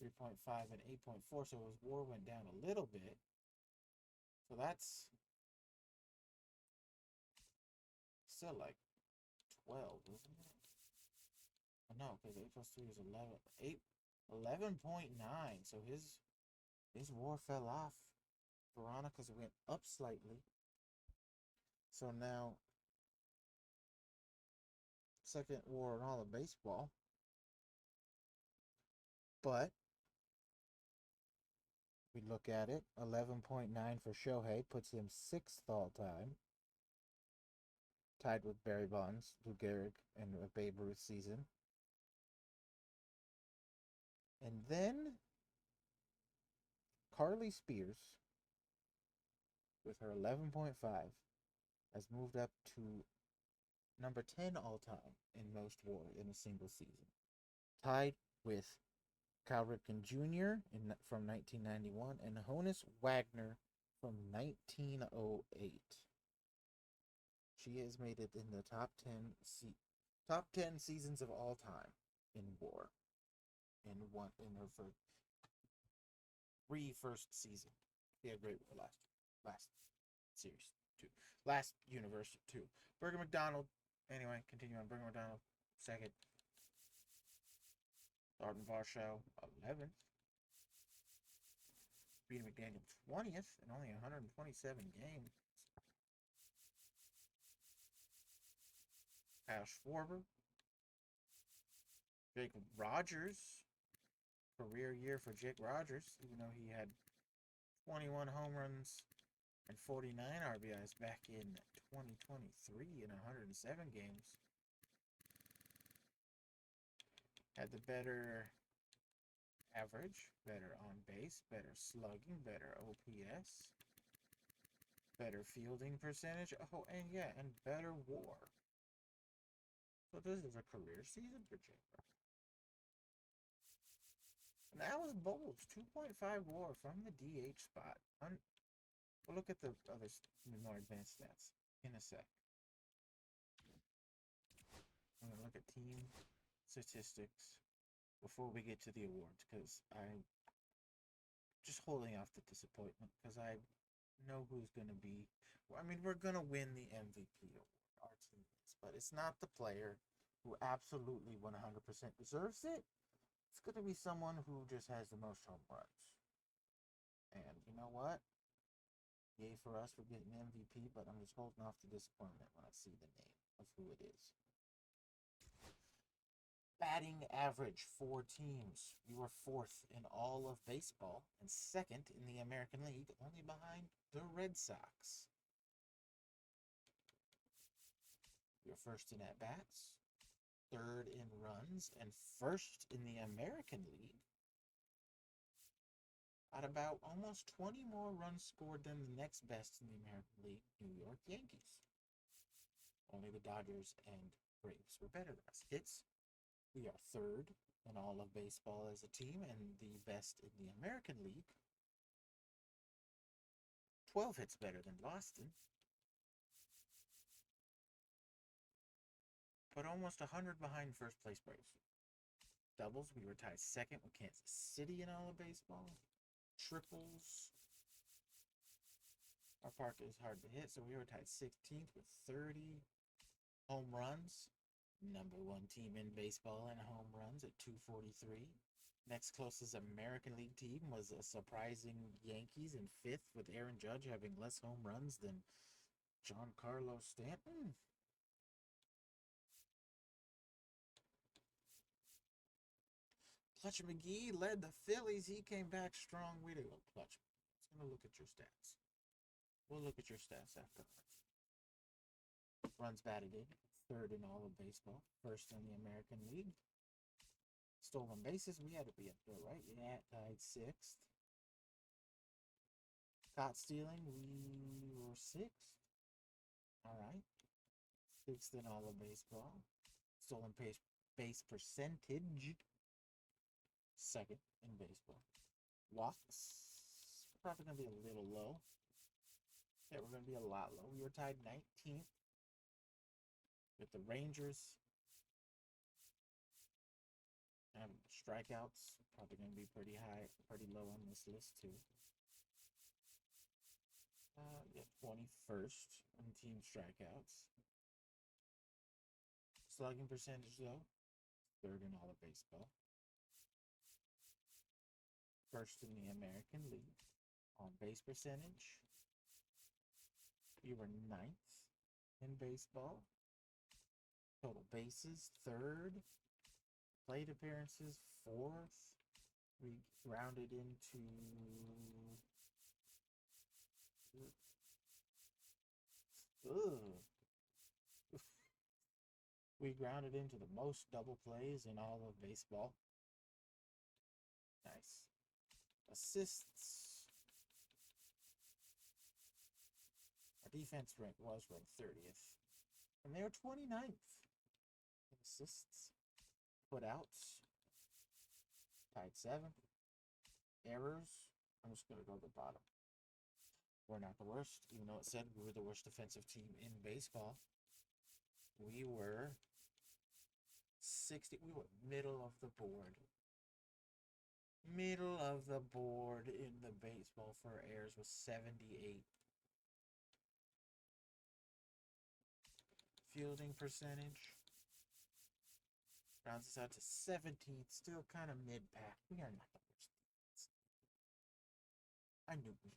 3.5 and 8.4, so his WAR went down a little bit. So that's still like 12, isn't it? Oh, no, because 8 plus 3 is 11. 11.9. So his WAR fell off. Veronica's went up slightly. So now, second WAR in all of baseball. But we look at it, 11.9 for Shohei puts him 6th all time, tied with Barry Bonds, Lou Gehrig, and a Babe Ruth season. And then Carly Spears, with her 11.5, has moved up to number 10 all time in most WAR in a single season, tied with Cal Ripken Jr. From 1991 and Honus Wagner from 1908. She has made it in the top 10 seasons of all time in WAR. In her first season. She had a great war last series too. Last universe too. Berger McDonald. Anyway, continue on. Berger McDonald, 2nd. Arden Varsho, 11th. Peter McDaniel, 20th, in only 127 games. Kyle Schwarber. Jake Rogers. Career year for Jake Rogers, even though he had 21 home runs and 49 RBIs back in 2023 in 107 games. Had the better average, better on base, better slugging, better OPS, better fielding percentage. Oh, and yeah, and better WAR. So this is a career season for Jake Rogers. And that was bold. 2.5 WAR from the DH spot. We'll look at the other more advanced stats in a sec. I'm going to look at team statistics before we get to the awards, because I'm just holding off the disappointment, because I know who's going to be. I mean, we're going to win the MVP award, our team is, but it's not the player who absolutely 100% deserves it. It's going to be someone who just has the most home runs. And you know what? Yay for us for getting MVP, but I'm just holding off the disappointment when I see the name of who it is. Batting average for teams. We were 4th in all of baseball and 2nd in the American League, only behind the Red Sox. We were 1st in at-bats, 3rd in runs, and 1st in the American League. At about almost 20 more runs scored than the next best in the American League, New York Yankees. Only the Dodgers and Braves were better than us. Hits, we are 3rd in all of baseball as a team and the best in the American League. 12 hits better than Boston. But almost 100 behind first place Braves. Doubles, we were tied 2nd with Kansas City in all of baseball. Triples, our park is hard to hit, so we were tied 16th with 30 home runs. Number 1 team in baseball in home runs at 243. Next closest American League team was a surprising Yankees in 5th, with Aaron Judge having less home runs than Giancarlo Stanton. Clutch McGee led the Phillies. He came back strong. Way to go, Clutch. Let's gonna look at your stats. We'll look at your stats after. Runs batted in, 3rd in all of baseball, 1st in the American League. Stolen bases, we had to be up there, right? Yeah, tied 6th. Caught stealing, we were 6th. All right. 6th in all of baseball. Stolen base percentage, 2nd in baseball. Walks, probably going to be a little low. Yeah, we're going to be a lot low. We were tied 19th with the Rangers. And strikeouts, probably going to be pretty high, pretty low on this list too. Yeah, 21st in team strikeouts. Slugging percentage though, 3rd in all of baseball. 1st in the American League. On base percentage, we were 9th in baseball. Total bases, 3rd. Plate appearances, 4th. We rounded into. Ugh. We grounded into the most double plays in all of baseball. Nice. Assists. Our defense was ranked 30th. And they were 29th. In assists. Putouts. Tied 7th. Errors. I'm just going to go to the bottom. We're not the worst, even though it said we were the worst defensive team in baseball. We were 60. We were middle of the board. Middle of the board in the baseball for errors was 78. Fielding percentage rounds us out to 17th. Still kind of mid-pack. We are not the worst defense. I knew we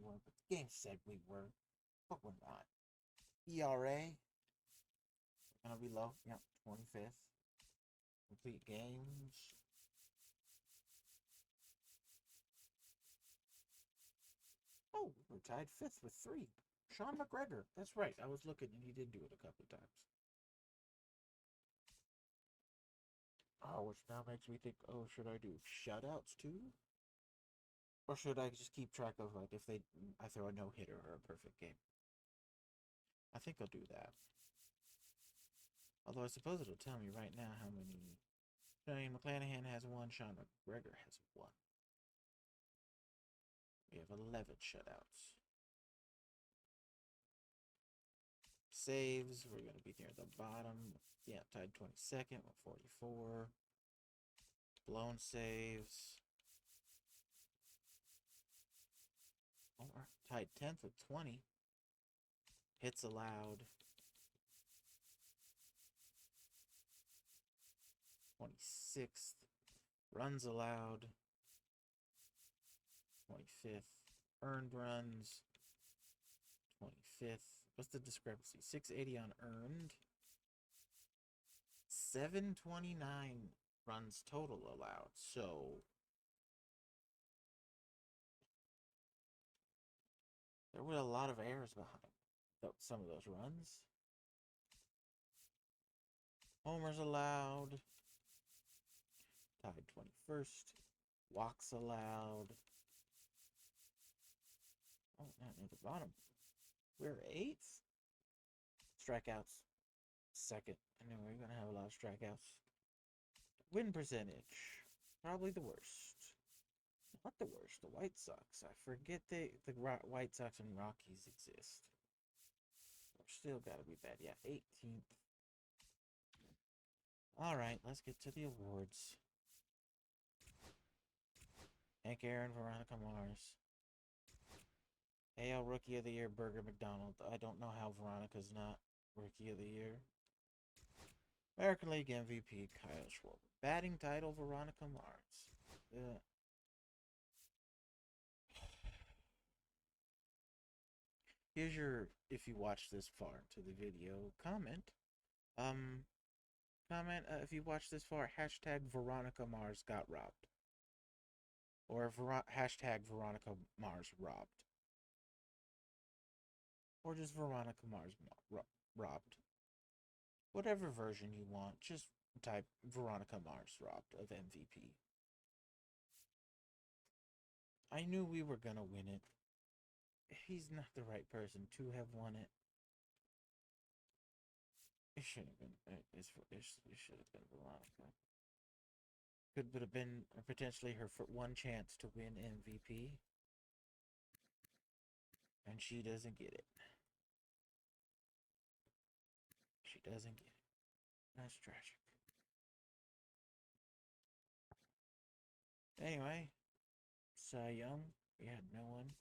weren't. But the game said we were, but we're not. ERA, gonna be low. Yep, 25th. Complete games. Oh, we're tied 5th with 3. Sean McGregor. That's right. I was looking and he did do it a couple of times. Oh, which now makes me think, oh, should I do shutouts too? Or should I just keep track of, like, if I throw a no-hitter or a perfect game? I think I'll do that. Although I suppose it'll tell me right now how many. Shane McClanahan has 1, Sean McGregor has 1. We have 11 shutouts. Saves, we're going to be near the bottom. Yeah, tied 22nd with 44. Blown saves. Oh, tied 10th with 20. Hits allowed. 26th. Runs allowed. 25th. Earned runs. 25th. What's the discrepancy? 680 on earned. 729 runs total allowed. So there were a lot of errors behind some of those runs. Homers allowed. Tied 21st. Walks allowed. Oh, not near the bottom. We're 8th. Strikeouts. 2nd. I know we're going to have a lot of strikeouts. Win percentage. Probably the worst. Not the worst. The White Sox. I forget the White Sox and Rockies exist. We're still got to be bad. Yeah, 18th. All right, let's get to the awards. Hank Aaron, Veronica Mars. AL Rookie of the Year, Burger McDonald. I don't know how Veronica's not Rookie of the Year. American League MVP, Kyle Schwarber. Batting title, Veronica Mars. Here's your, if you watch this far to the video, comment. Comment if you watch this far, hashtag Veronica Mars got robbed. Or hashtag Veronica Mars robbed. Or just Veronica Mars robbed. Whatever version you want, just type Veronica Mars robbed of MVP. I knew we were gonna win it. He's not the right person to have won it. It should have been. It should have been Veronica. Could have been potentially her one chance to win MVP, and she doesn't get it. She doesn't get it. That's tragic. Anyway, Cy Young, we had no one.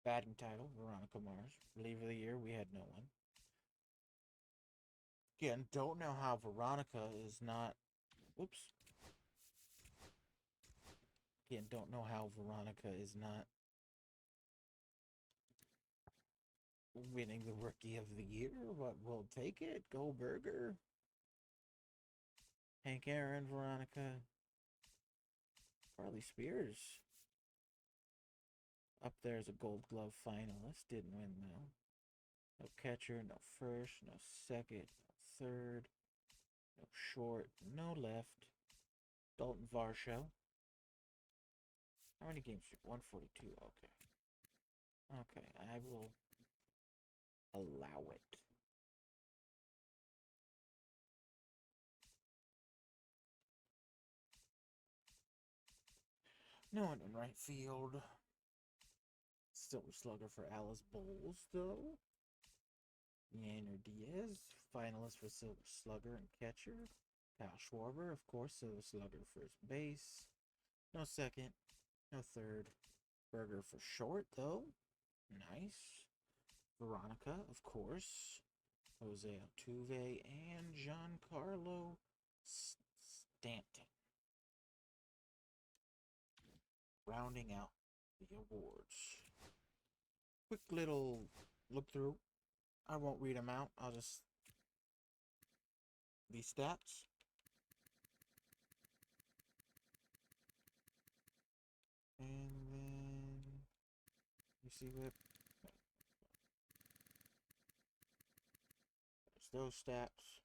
Batting title, Veronica Mars. Reliever of the Year, we had no one. Again, don't know how Veronica is not. Whoops. Again, don't know how Veronica is not winning the Rookie of the Year, but we'll take it. Go Burger. Hank Aaron, Veronica. Farley Spears. Up there as a Gold Glove finalist. Didn't win though. No catcher, no first, no second, no third, no short, no left. Dalton Varsho. How many games? 142. Okay. Okay, I will allow it. No one in right field. Silver Slugger for Alice Bowles, though. Yainer Diaz, finalist for Silver Slugger and catcher. Kyle Schwarber, of course, Silver Slugger first base. No second, no third. Berger for short, though. Nice. Veronica, of course. Jose Altuve and Giancarlo Stanton. Rounding out the awards. Quick little look through. I won't read them out. I'll just... These stats. And then... You see what... There's those stats.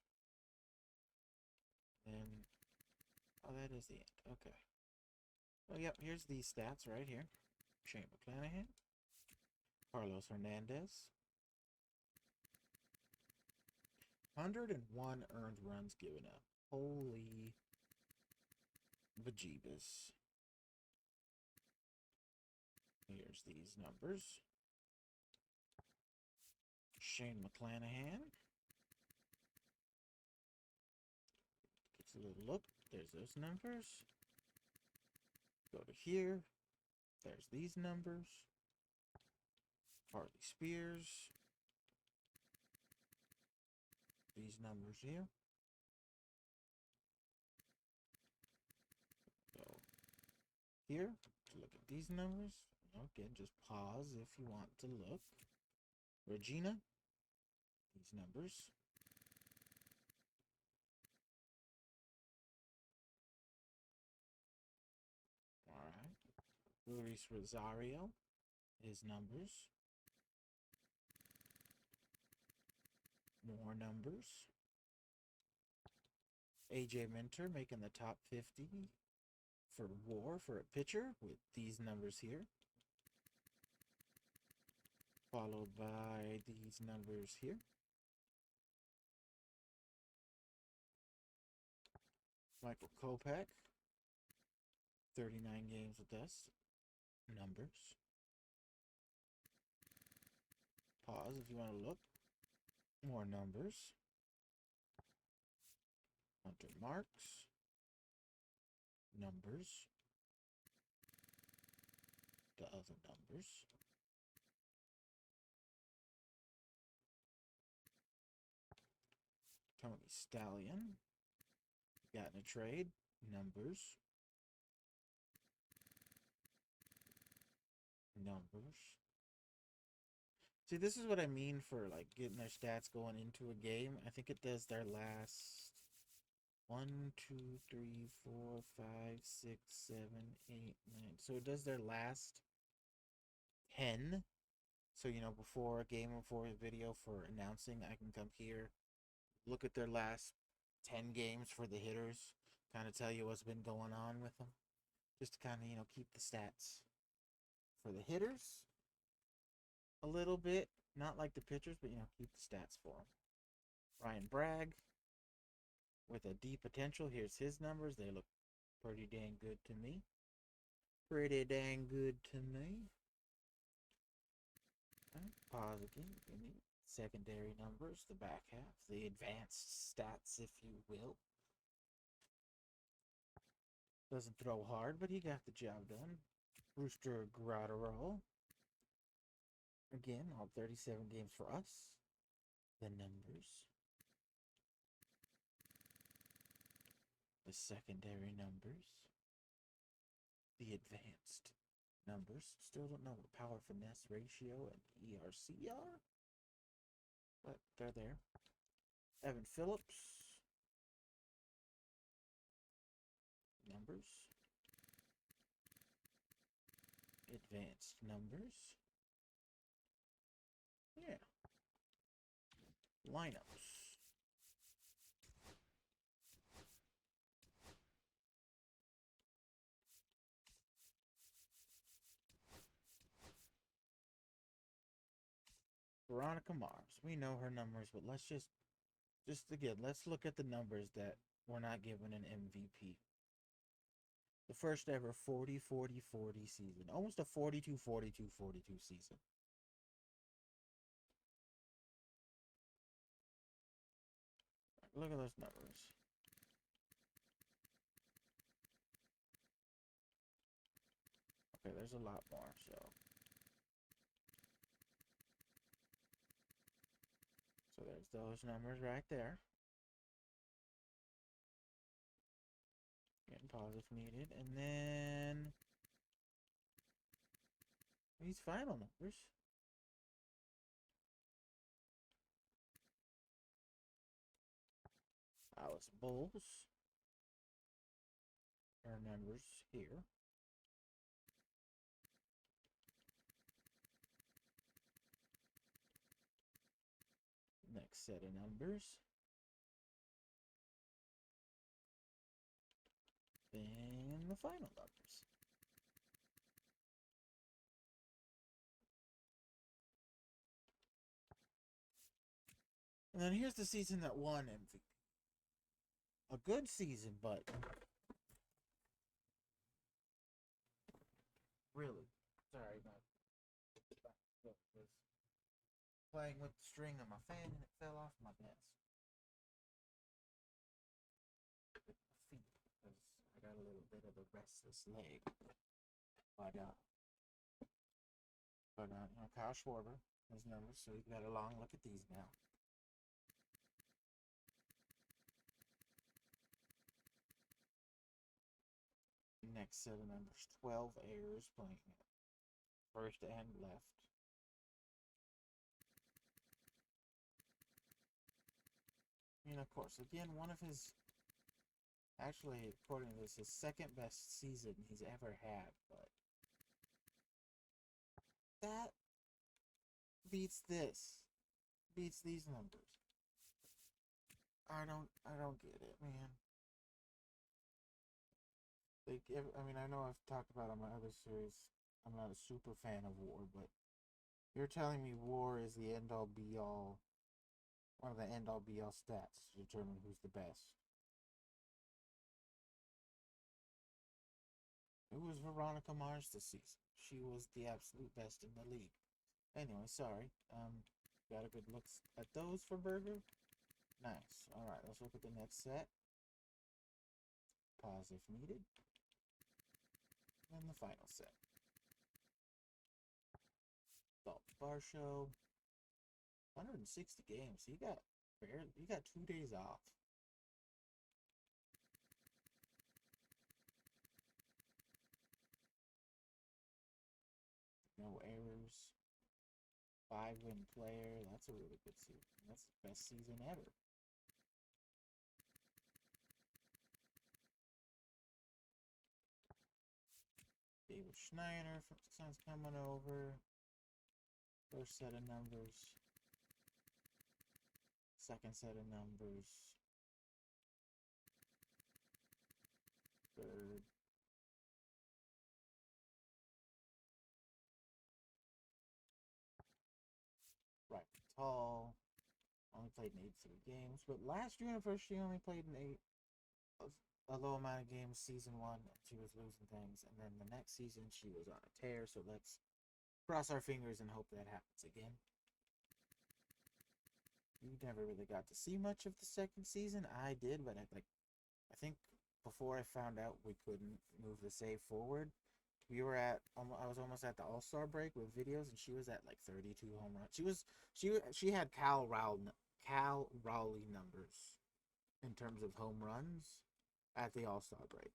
And... Oh, that is the end. Okay. Oh, yep, here's these stats right here. Shane McClanahan. Carlos Hernandez. 101 earned runs given up. Holy bejeebus. Here's these numbers. Shane McClanahan. Gets a little look. There's those numbers. Go to here. There's these numbers. Farley Spears. These numbers here. Go here to look at these numbers. Again, just pause if you want to look. Regina. These numbers. Alright. Luis Rosario. His numbers. More numbers. AJ Minter making the top 50 for WAR for a pitcher with these numbers here. Followed by these numbers here. Michael Kopech. 39 games with us. Numbers. Pause if you want to look. More numbers. Hunter Marks. Numbers. The other numbers. Tony Stallion. Got in a trade. Numbers. Numbers. See, this is what I mean for like getting their stats going into a game. I think it does their last 1, 2, 3, 4, 5, 6, 7, 8, 9. So it does their last 10. So, you know, before a game, before a video for announcing, I can come here, look at their last 10 games for the hitters, kind of tell you what's been going on with them. Just to kind of, you know, keep the stats for the hitters a little bit. Not like the pitchers, but, you know, keep the stats for them. Ryan Bragg with a D potential. Here's his numbers. They look pretty dang good to me. Pretty dang good to me. Pause again. Give me secondary numbers, the back half, the advanced stats, if you will. Doesn't throw hard, but he got the job done. Brewster Gratterall. Again, all 37 games for us. The numbers. The secondary numbers. The advanced numbers. Still don't know what power finesse ratio and ERC are, but they're there. Evan Phillips. Numbers. advanced numbers. Yeah. Lineups. Veronica Mars. We know her numbers, but let's just again, let's look at the numbers that we're not given an MVP. The first ever 40-40-40 season. Almost a 42-42-42 season. Look at those numbers. Okay, there's a lot more, so. So there's those numbers right there. Getting pause if needed. And then these final numbers. Alice Bowles. Her numbers here. Next set of numbers. Then the final numbers. And then here's the season that won MVP. A good season, but really, sorry, was playing with the string on my fan and it fell off my desk. With my feet, because I got a little bit of a restless leg. But you know, Kyle Schwarber, his numbers, so you got a long look at these now. Next set of numbers, 12 errors playing first and left. I mean, of course, again, one of his, actually, according to this, his second best season he's ever had, but that beats this, beats these numbers. I don't get it, man. I mean, I know I've talked about on my other series, I'm not a super fan of WAR, but you're telling me WAR is the end-all be-all, one of the end-all be-all stats to determine who's the best. It was Veronica Mars this season. She was the absolute best in the league. Anyway, sorry. Got a good look at those for Burger. Nice. Alright, let's look at the next set. Pause if needed. And the final set. Dalton Varsho. 160 games. He got 2 days off. No errors. 5-win player. That's a really good season. That's the best season ever. David Schneider from the Suns coming over. First set of numbers. Second set of numbers. Third. Right, tall. Only played in 83 games, but last universe she only played in a low amount of games. Season 1, she was losing things, and then the next season she was on a tear. So let's cross our fingers and hope that happens again. You never really got to see much of the second season. I did, but I think before I found out we couldn't move the save forward, we were at I was almost at the All-Star break with videos, and she was at like 32 home runs. She had Cal Rowley numbers in terms of home runs at the All-Star break.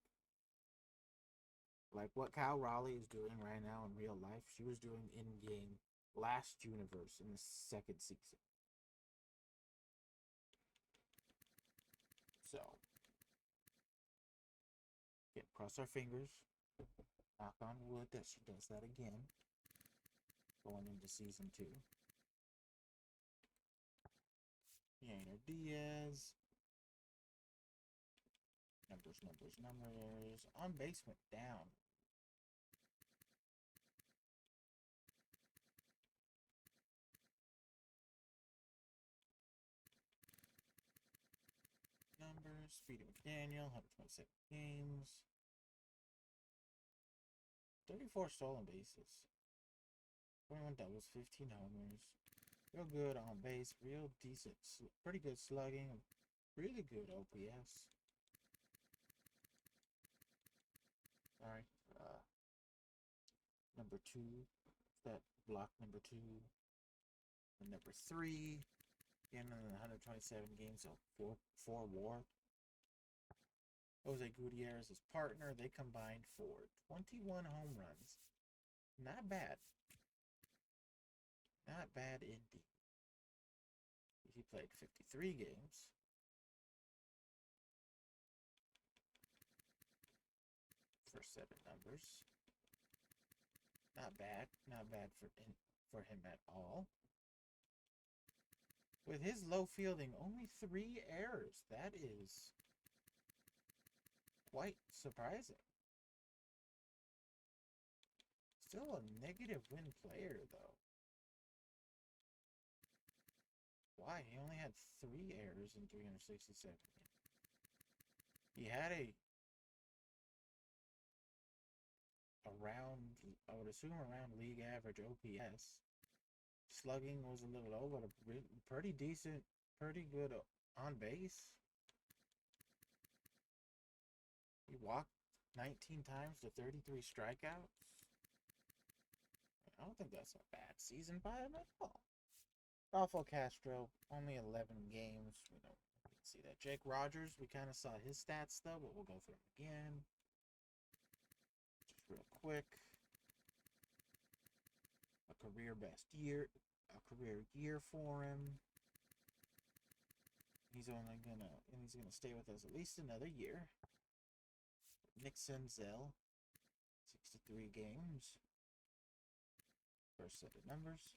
Like what Cal Rowley is doing right now in real life, she was doing in-game last universe in the second season. So, yeah, cross our fingers. Knock on wood that she does that again. Going into season 2. Yainer Diaz. Numbers. On base went down. Numbers. Speedy McDaniel, 127 games. 34 stolen bases. 21 doubles, 15 homers. Real good on base, real decent, pretty good slugging, really good OPS. Sorry. Number 2, that block number 2. And number 3, again in 127 games, so 4 WAR. Jose Gutierrez, his partner, they combined for 21 home runs. Not bad. Not bad indeed. He played 53 games. For 7 numbers. Not bad. Not bad for him at all. With his low fielding, only 3 errors. That is quite surprising. Still a negative win player, though. Why? He only had 3 errors in 367 games. He had I would assume around league average OPS. Slugging was a little low, but a pretty decent, pretty good on base. He walked 19 times to 33 strikeouts. I don't think that's a bad season by him at all. Rafael Castro, only 11 games. We can see that. Jake Rogers, we kind of saw his stats though, but we'll go through them again. Just real quick. A career year for him. He's gonna stay with us at least another year. Nick Senzel, 63 games. First set of numbers.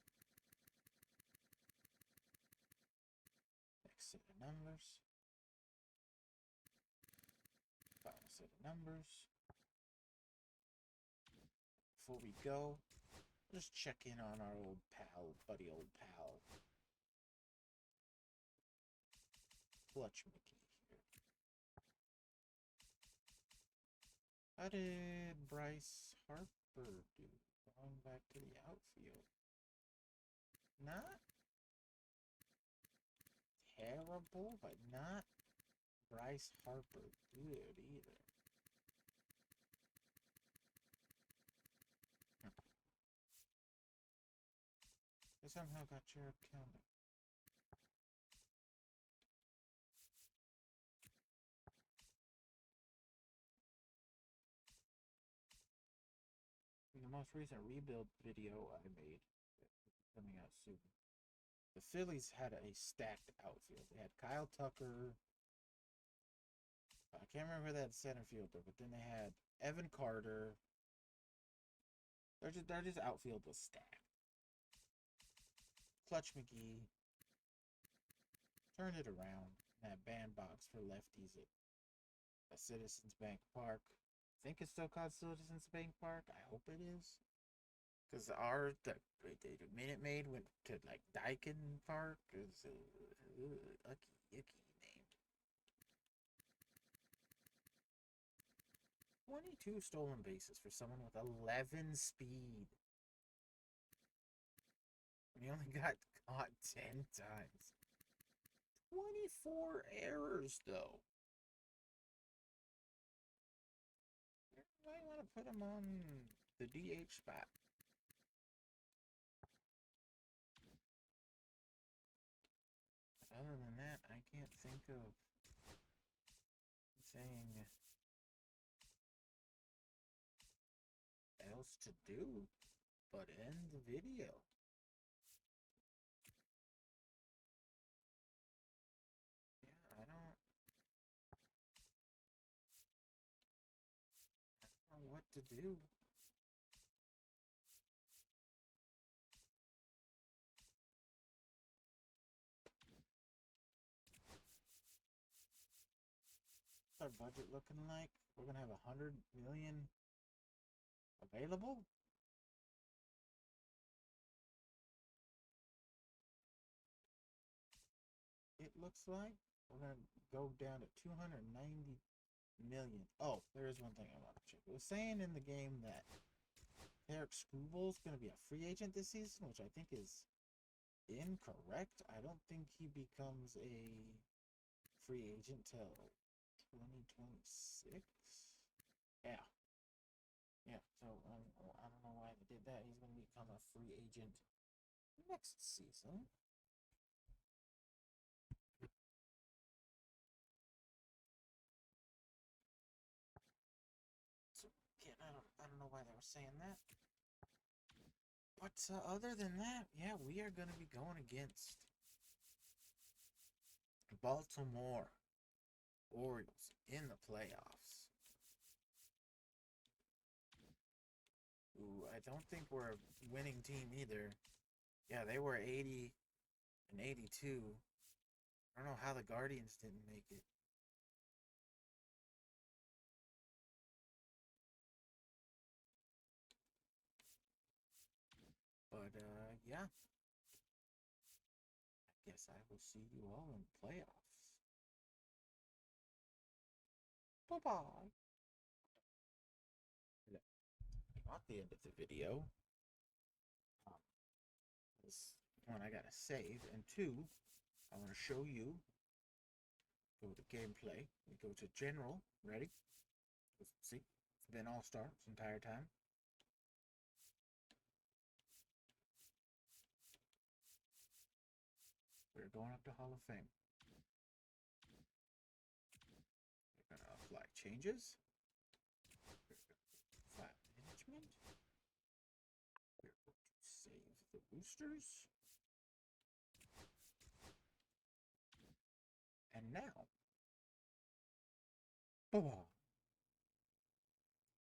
Next set of numbers. Final set of numbers. Before we go, just check in on our old pal, old pal. Clutch Mickey here. How did Bryce Harper do? Going back to the outfield. Not terrible, but not Bryce Harper good either. I somehow got your account. In the most recent rebuild video I made, coming out soon, the Phillies had a stacked outfield. They had Kyle Tucker. I can't remember that center fielder, but then they had Evan Carter. Their just outfield was stacked. Clutch McGee turned it around in that bandbox for lefties at Citizens Bank Park. I think it's still called Citizens Bank Park. I hope it is. Because the Minute Maid went to like Daikin Park. It's a yucky name. 22 stolen bases for someone with 11 speed. And he only got caught 10 times. 24 errors, though. You might want to put him on the DH spot. Other than that, I can't think of anything else to do but end the video. Yeah, I don't know what to do. What's our budget looking like? We're gonna have 100 million available. It looks like we're gonna go down to 290 million. Oh, there is one thing I want to check. It was saying in the game that Eric Screwball's going to be a free agent this season, which I think is incorrect. I don't think he becomes a free agent till 2026. Yeah. Yeah, so I don't know why they did that. He's going to become a free agent next season. So, yeah, I don't know why they were saying that. But other than that, yeah, we are going to be going against Baltimore Orioles in the playoffs. Ooh, I don't think we're a winning team either. Yeah, they were 80 and 82. I don't know how the Guardians didn't make it. But, yeah. I guess I will see you all in playoffs. Bye-bye. Not the end of the video. This one I gotta save, and two, I want to show you. Go to gameplay. We go to general. Ready? See, it's been all-star this entire time. We're going up to Hall of Fame. We're gonna apply changes. File management. We're going to save the boosters. And now, bye-bye.